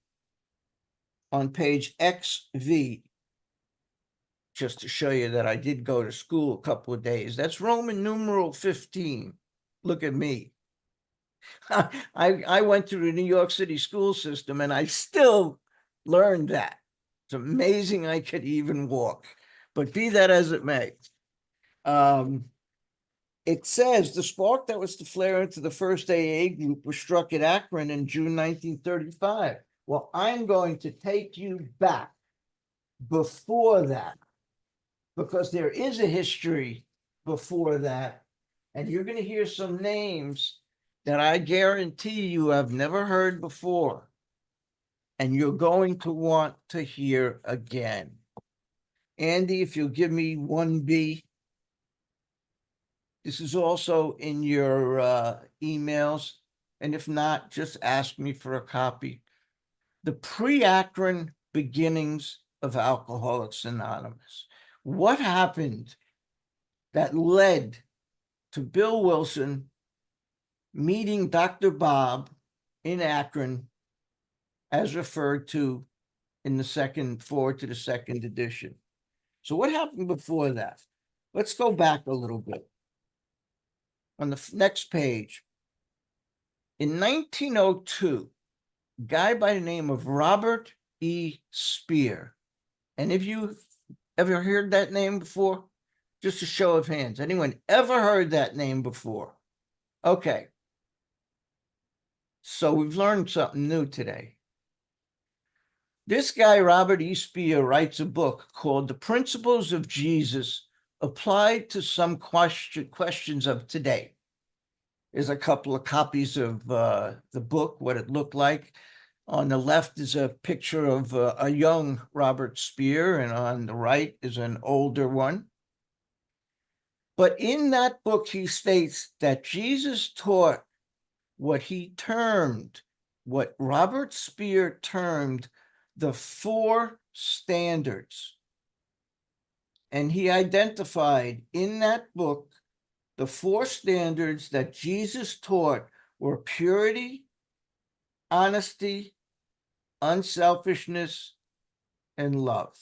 on page XV, just to show you that I did go to school a couple of days, that's Roman numeral 15. Look at me. I went through the New York City school system and I still learned that. It's amazing I could even walk. But be that as it may, it says the spark that was to flare into the first AA group was struck at Akron in June 1935. Well, I'm going to take you back before that, because there is a history before that. And you're going to hear some names that I guarantee you have never heard before. And you're going to want to hear again. Andy, if you'll give me 1B. This is also in your emails. And if not, just ask me for a copy. the Pre-Akron beginnings of Alcoholics Anonymous. What happened that led to Bill Wilson meeting Dr. Bob in Akron, as referred to in the second forward to the second edition? So what happened before that? Let's go back a little bit. On the next page, in 1902, a guy by the name of Robert E. Spear. And if you ever heard that name before? Just a show of hands. Anyone ever heard that name before? Okay. So we've learned something new today. This guy, Robert E. Spear, writes a book called The Principles of Jesus Applied to Some Questions of Today. There's a couple of copies of the book, what it looked like. On the left is a picture of a young Robert Spear, and on the right is an older one. But in that book, he states that Jesus taught what Robert Spear termed the 4 standards. And he identified in that book the 4 standards that Jesus taught were purity, honesty, unselfishness, and love.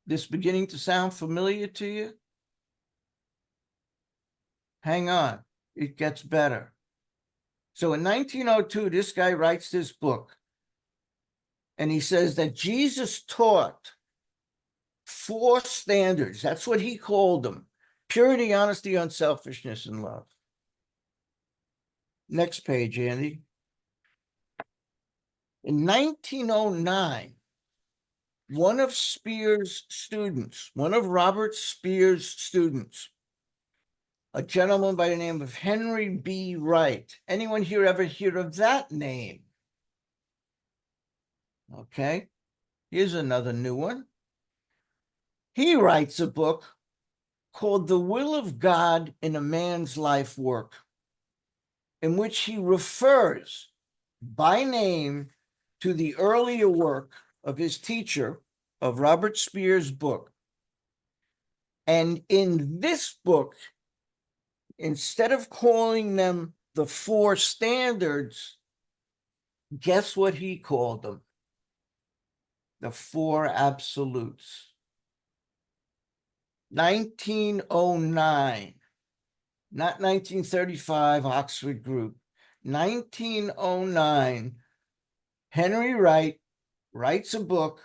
This beginning to sound familiar to you? Hang on, it gets better. So in 1902, this guy writes this book, and he says that Jesus taught 4 standards. That's what he called them: purity, honesty, unselfishness, and love. Next page, Andy. In 1909, one of Robert Spear's students, a gentleman by the name of Henry B. Wright. Anyone here ever hear of that name? Okay, here's another new one. He writes a book called The Will of God in a Man's Life Work, in which he refers by name to the earlier work of his teacher, of Robert Spear's book. And in this book, instead of calling them the 4 standards, guess what he called them? The 4 absolutes. 1909, not 1935 Oxford Group. 1909, Henry Wright writes a book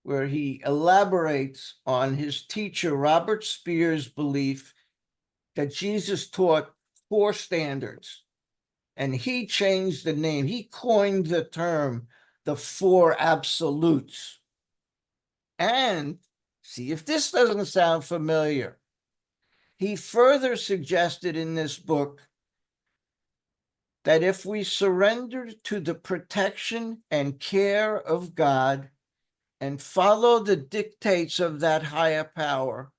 where he elaborates on his teacher Robert Spear's belief that Jesus taught 4 standards. And he changed the name. He coined the term the 4 absolutes. And see if this doesn't sound familiar. He further suggested in this book that if we surrender to the protection and care of God and follow the dictates of that higher power,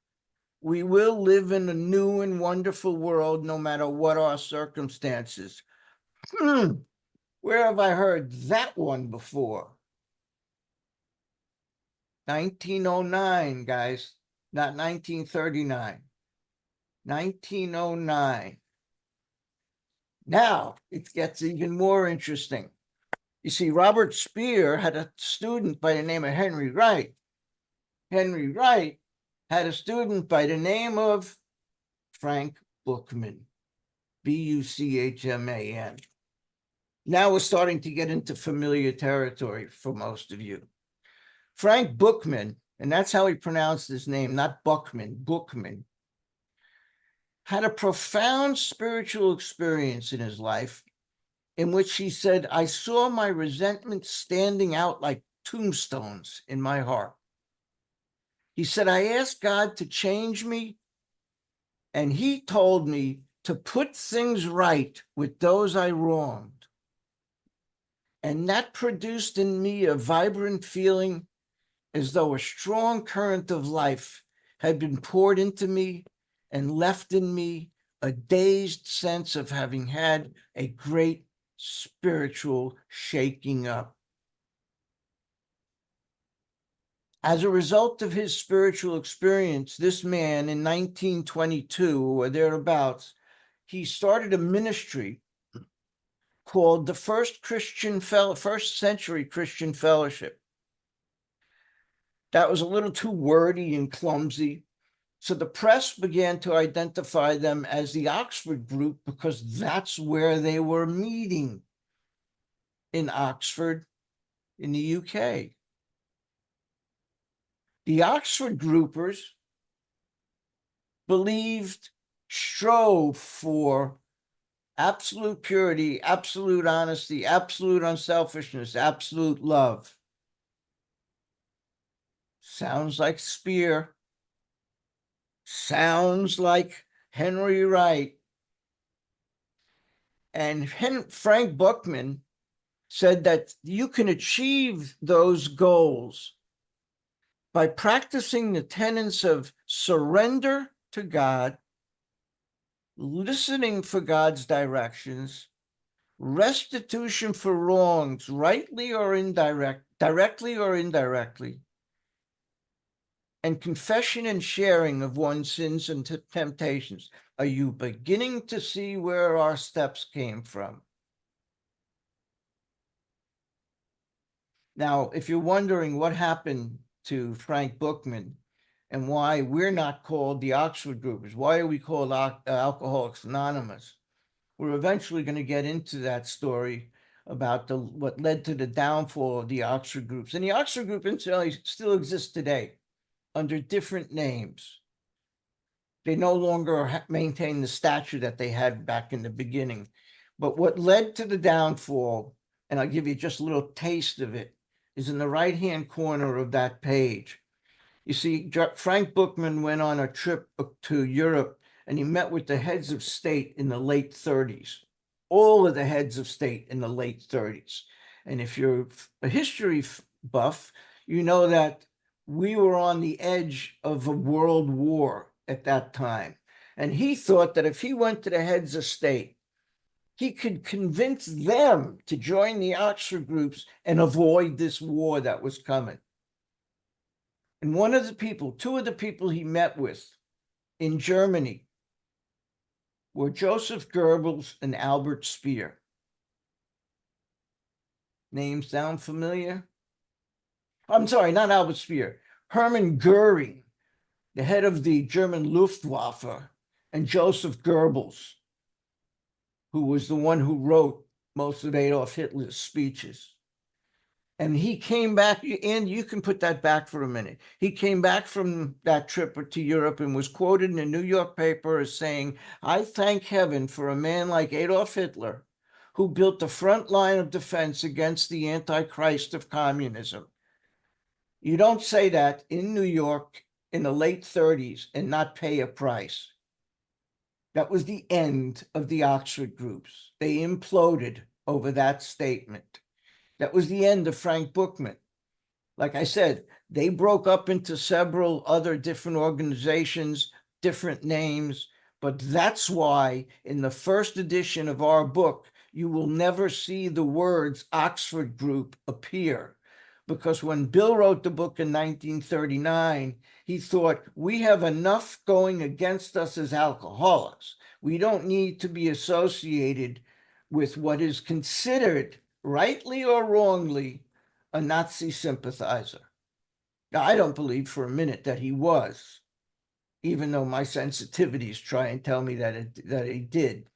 we will live in a new and wonderful world no matter what our circumstances. Where have I heard that one before? 1909, guys, not 1939. 1909. Now it gets even more interesting. You see, Robert Spear had a student by the name of Henry Wright. Henry Wright had a student by the name of Frank Bookman, Buchman. Now we're starting to get into familiar territory for most of you. Frank Bookman, and that's how he pronounced his name, not Buckman, Bookman, had a profound spiritual experience in his life in which he said, I saw my resentment standing out like tombstones in my heart. He said, I asked God to change me, and he told me to put things right with those I wronged. And that produced in me a vibrant feeling as though a strong current of life had been poured into me and left in me a dazed sense of having had a great spiritual shaking up. As a result of his spiritual experience, this man in 1922 or thereabouts, he started a ministry called the First Century Christian Fellowship. That was a little too wordy and clumsy. So the press began to identify them as the Oxford Group because that's where they were meeting, in Oxford, in the UK. The Oxford Groupers strove for absolute purity, absolute honesty, absolute unselfishness, absolute love. Sounds like Spear. Sounds like Henry Wright. And Frank Buchman said that you can achieve those goals by practicing the tenets of surrender to God, listening for God's directions, restitution for wrongs, directly or indirectly, and confession and sharing of one's sins and temptations. Are you beginning to see where our steps came from? Now, if you're wondering what happened to Frank Buchman and why we're not called the Oxford Groupers, why are we called Alcoholics Anonymous? We're eventually going to get into that story about what led to the downfall of the Oxford groups. And the Oxford group, incidentally, still exists today under different names. They no longer maintain the stature that they had back in the beginning. But what led to the downfall, and I'll give you just a little taste of it, is in the right-hand corner of that page. You see, Frank Buchman went on a trip to Europe, and he met with the heads of state in the late 30s, all of the heads of state in the late 30s. And if you're a history buff, you know that we were on the edge of a world war at that time. And he thought that if he went to the heads of state, he could convince them to join the Oxford groups and avoid this war that was coming. And two of the people he met with in Germany were Joseph Goebbels and Albert Speer. Names sound familiar? I'm sorry, not Albert Speer. Hermann Goering, the head of the German Luftwaffe, and Joseph Goebbels, who was the one who wrote most of Adolf Hitler's speeches. And he came back, and you can put that back for a minute. He came back from that trip to Europe and was quoted in a New York paper as saying, "I thank heaven for a man like Adolf Hitler, who built the front line of defense against the Antichrist of communism." You don't say that in New York in the late 30s and not pay a price. That was the end of the Oxford groups. They imploded over that statement. That was the end of Frank Buchman. Like I said, they broke up into several other different organizations, different names, but that's why in the first edition of our book, you will never see the words Oxford Group appear. Because when Bill wrote the book in 1939, he thought, we have enough going against us as alcoholics. We don't need to be associated with what is considered, rightly or wrongly, a Nazi sympathizer. Now, I don't believe for a minute that he was, even though my sensitivities try and tell me that he did.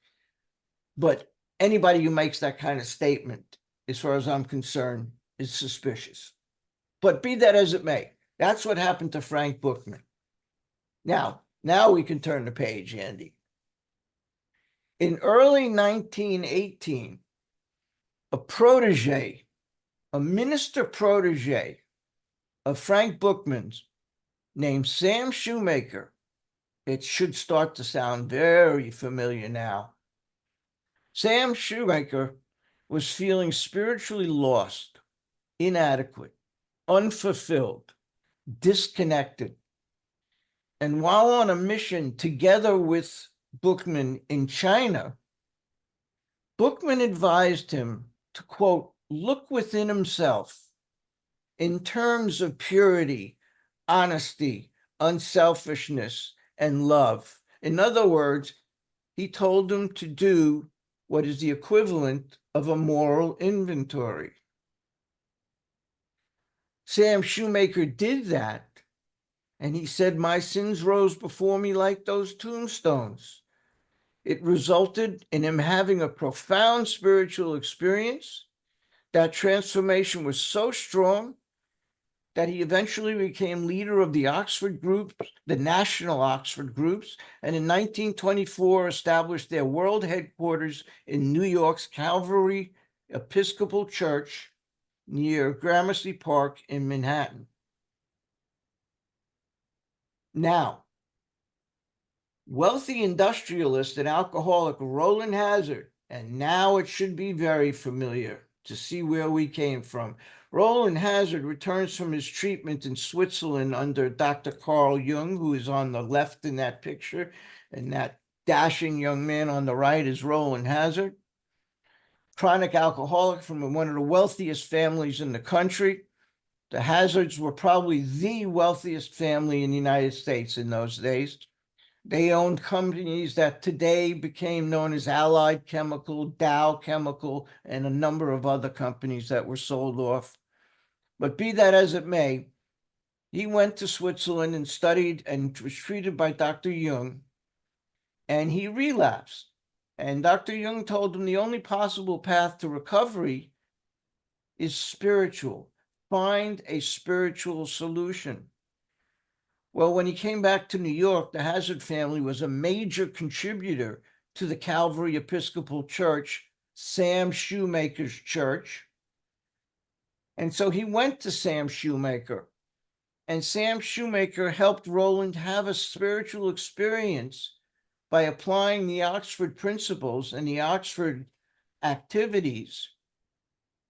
But anybody who makes that kind of statement, as far as I'm concerned, is suspicious. But be that as it may, that's what happened to Frank Buchman. Now we can turn the page, Andy. In early 1918, a minister protege of Frank Buchman's named Sam Shoemaker, it should start to sound very familiar now. Sam Shoemaker was feeling spiritually lost, inadequate, unfulfilled, disconnected. And while on a mission together with Buchman in China, Bookman advised him to, quote, look within himself in terms of purity, honesty, unselfishness, and love. In other words, he told him to do what is the equivalent of a moral inventory. Sam Shoemaker did that, and he said, my sins rose before me like those tombstones. It resulted in him having a profound spiritual experience. That transformation was so strong that he eventually became leader of the Oxford groups, the National Oxford groups, and in 1924 established their world headquarters in New York's Calvary Episcopal Church near Gramercy Park in Manhattan. Now, wealthy industrialist and alcoholic Roland Hazard, and now it should be very familiar to see where we came from. Roland Hazard returns from his treatment in Switzerland under Dr. Carl Jung, who is on the left in that picture, and that dashing young man on the right is Roland Hazard. Chronic alcoholic from one of the wealthiest families in the country. The Hazards were probably the wealthiest family in the United States in those days. They owned companies that today became known as Allied Chemical, Dow Chemical, and a number of other companies that were sold off. But be that as it may, he went to Switzerland and studied and was treated by Dr. Jung, and he relapsed. And Dr. Jung told him the only possible path to recovery is spiritual. Find a spiritual solution. Well, when he came back to New York, the Hazard family was a major contributor to the Calvary Episcopal Church, Sam Shoemaker's church. And so he went to Sam Shoemaker, and Sam Shoemaker helped Roland have a spiritual experience by applying the Oxford principles and the Oxford activities.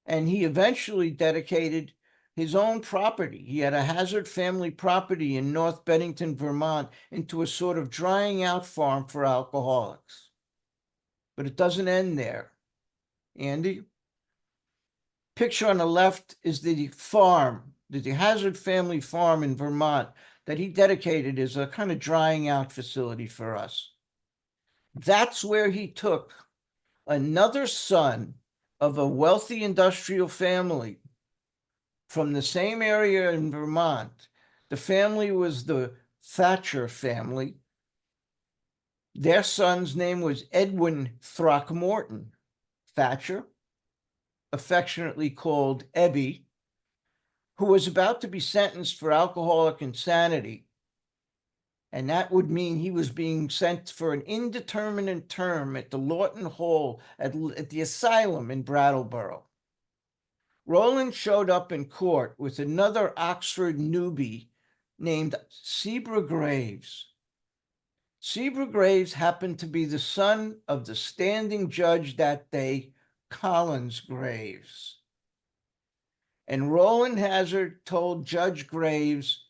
And he eventually dedicated his own property. He had a Hazard family property in North Bennington, Vermont, into a sort of drying out farm for alcoholics. But it doesn't end there. Andy? Picture on the left is the farm, the Hazard family farm in Vermont that he dedicated as a kind of drying out facility for us. That's where he took another son of a wealthy industrial family from the same area in Vermont. The family was the Thatcher family. Their son's name was Edwin Throckmorton Thatcher, affectionately called Eber, who was about to be sentenced for alcoholic insanity. And that would mean he was being sent for an indeterminate term at the Lawton Hall at the asylum in Brattleboro. Roland showed up in court with another Oxford newbie named Zebra Graves. Zebra Graves happened to be the son of the standing judge that day, Collins Graves. And Roland Hazard told Judge Graves,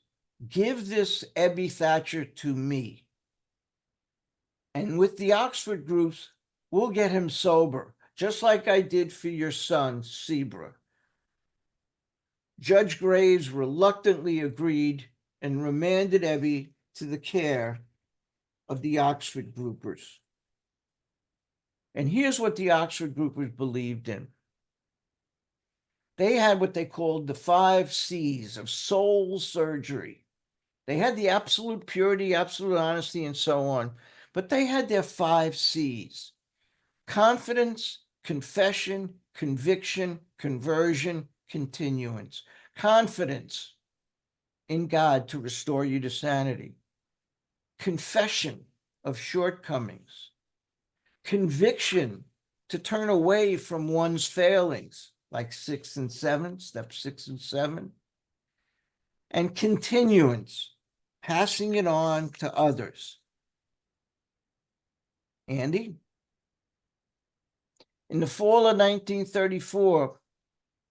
give this Eber Thatcher to me. And with the Oxford groups, we'll get him sober, just like I did for your son, Zebra. Judge Graves reluctantly agreed and remanded Eber to the care of the Oxford groupers. And here's what the Oxford groupers believed in. They had what they called the 5 C's of soul surgery. They had the absolute purity, absolute honesty, and so on, but they had their 5 C's: confidence, confession, conviction, conversion, continuance. Confidence in God to restore you to sanity. Confession of shortcomings. Conviction to turn away from one's failings, like 6 and 7, step 6 and 7. And continuance, passing it on to others. Andy? In the fall of 1934,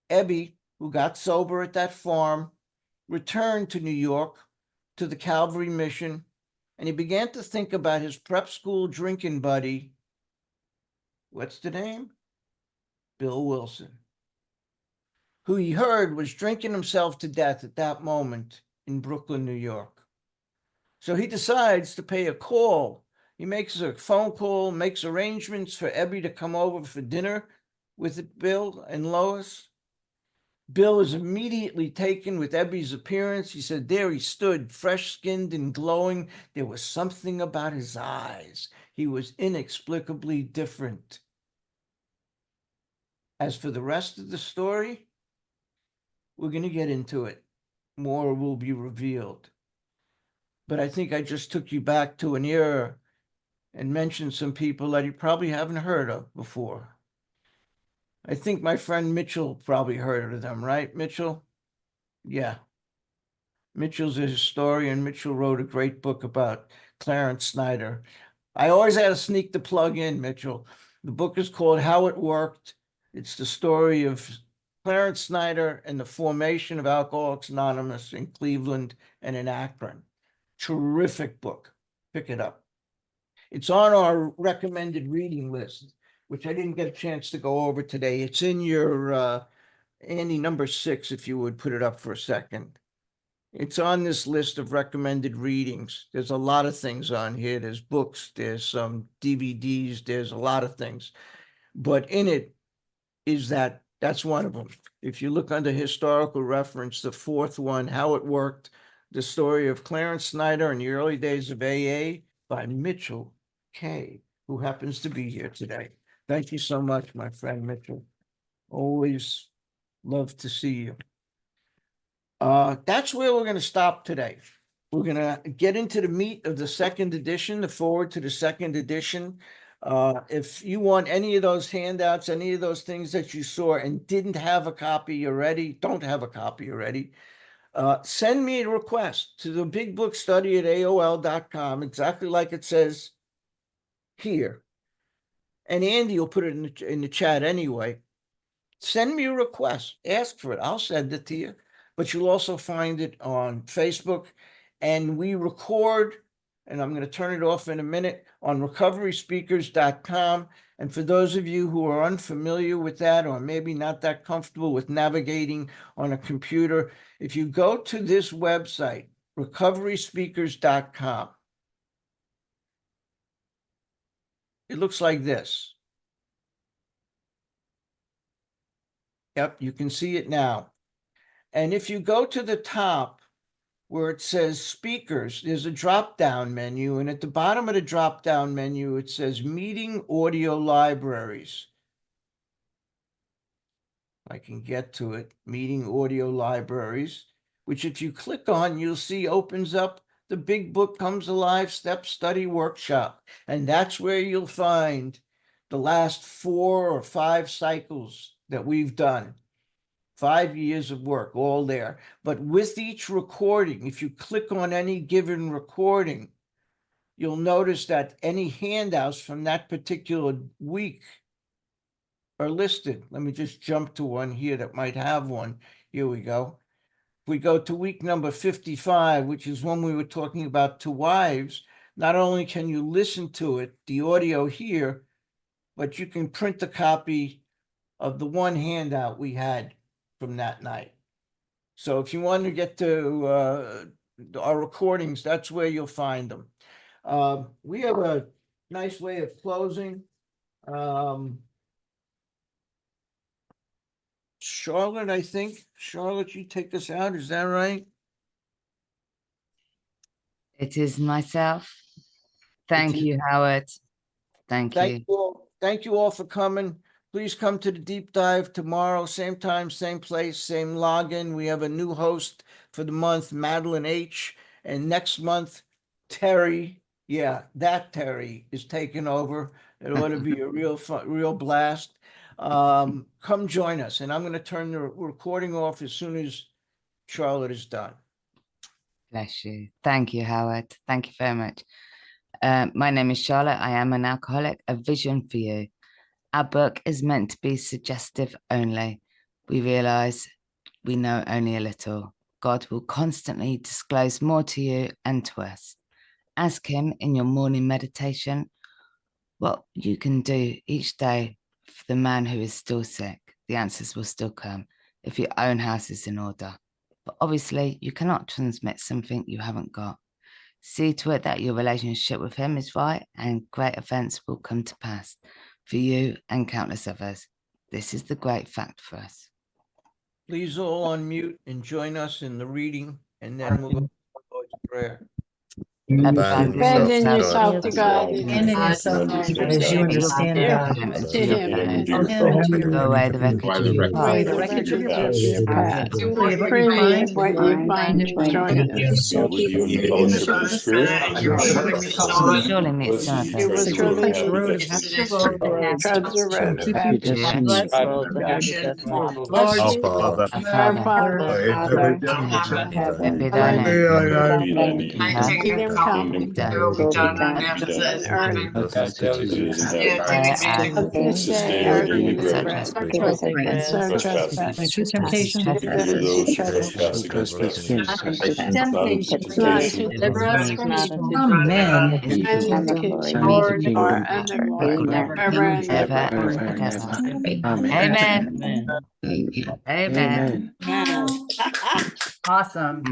Eber, who got sober at that farm, returned to New York to the Calvary Mission, and he began to think about his prep school drinking buddy. What's the name? Bill Wilson, who he heard was drinking himself to death at that moment in Brooklyn, New York. So he decides to pay a call. He makes a phone call, makes arrangements for Eber to come over for dinner with Bill and Lois. Bill is immediately taken with Eber's appearance. He said, there he stood, fresh-skinned and glowing. There was something about his eyes. He was inexplicably different. As for the rest of the story, we're going to get into it. More will be revealed. But I think I just took you back to an era and mentioned some people that you probably haven't heard of before. I think my friend Mitchell probably heard of them, right, Mitchell? Yeah. Mitchell's a historian. Mitchell wrote a great book about Clarence Snyder. I always had to sneak the plug in, Mitchell. The book is called How It Worked. It's the story of Clarence Snyder and the formation of Alcoholics Anonymous in Cleveland and in Akron. Terrific book. Pick it up. It's on our recommended reading list, which I didn't get a chance to go over today. It's in your Andy number 6, if you would put it up for a second. It's on this list of recommended readings. There's a lot of things on here. There's books, there's some DVDs, there's a lot of things. But in it is that's one of them. If you look under historical reference, the 4th one, How It Worked, the story of Clarence Snyder in the early days of AA by Mitchell K., who happens to be here today. Thank you so much, my friend Mitchell. Always love to see you. That's where we're going to stop today. We're going to get into the meat of the 2nd edition, the forward to the 2nd edition. If you want any of those handouts, any of those things that you saw and didn't have a copy already, don't have a copy already, send me a request to the bigbookstudy@aol.com, exactly like it says here. And Andy will put it in the chat anyway. Send me a request, ask for it. I'll send it to you. But you'll also find it on Facebook. And we record, and I'm going to turn it off in a minute, on recoveryspeakers.com. And for those of you who are unfamiliar with that, or maybe not that comfortable with navigating on a computer, if you go to this website, recoveryspeakers.com, it looks like this. Yep, you can see it now. And if you go to the top where it says speakers, there's a drop-down menu. And at the bottom of the drop-down menu, it says meeting audio libraries. I can get to it, meeting audio libraries, which if you click on, you'll see opens up the Big Book Comes Alive Step Study Workshop. And that's where you'll find the last 4 or 5 cycles that we've done. 5 years of work, all there. But with each recording, if you click on any given recording, you'll notice that any handouts from that particular week are listed. Let me just jump to one here that might have one. Here we go. If we go to week number 55, which is when we were talking about 2 wives, not only can you listen to it, the audio here, but you can print a copy of the one handout we had from that night. So if you want to get to our recordings, that's where you'll find them. We have a nice way of closing. Charlotte, I think. Charlotte, you take us out. Is that right? It is myself. Thank you, Howard. Thank you. Thank you all for coming. Please come to the deep dive tomorrow, same time, same place, same login. We have a new host for the month, Madeline H. And next month, Terry. Yeah, that Terry is taking over. It ought to be a real fun, real blast. Come join us. And I'm going to turn the recording off as soon as Charlotte is done. Bless you. Thank you, Howard. Thank you very much. My name is Charlotte. I am an alcoholic. A vision for you. Our book is meant to be suggestive only. We realize we know only a little. God will constantly disclose more to you and to us. Ask him in your morning meditation what you can do each day For the man who is still sick, the answers will still come if your own house is in order. But obviously, you cannot transmit something you haven't got. See to it that your relationship with him is right, and great events will come to pass for you and countless others. This is the great fact for us. Please all unmute and join us in the reading, and then we'll go to the Lord's Prayer. Abandon yourself to God. Abandon yourself to God as you understand God. To him and to your Throw away the wreckage of your Away past. the wreckage of your past. Pray of Pray of what you find and join us. With you in the fellowship of the Spirit. You will surely meet some of You will us. surely Happy meet Festivus. God's road of happiness. Our Father, Our Father, It be thy name. be thy name. Thy kingdom come, be done. on earth. As it is in heaven. Our This day our daily bread. Give us our Forgive us our trespasses. True temptation. Forgive those who trespass against us. Not into Not temptation, into deliver us from temptation. Amen. is And the the kingdom, power, and the glory, forever and ever ever. and ever. Amen. Amen. Awesome.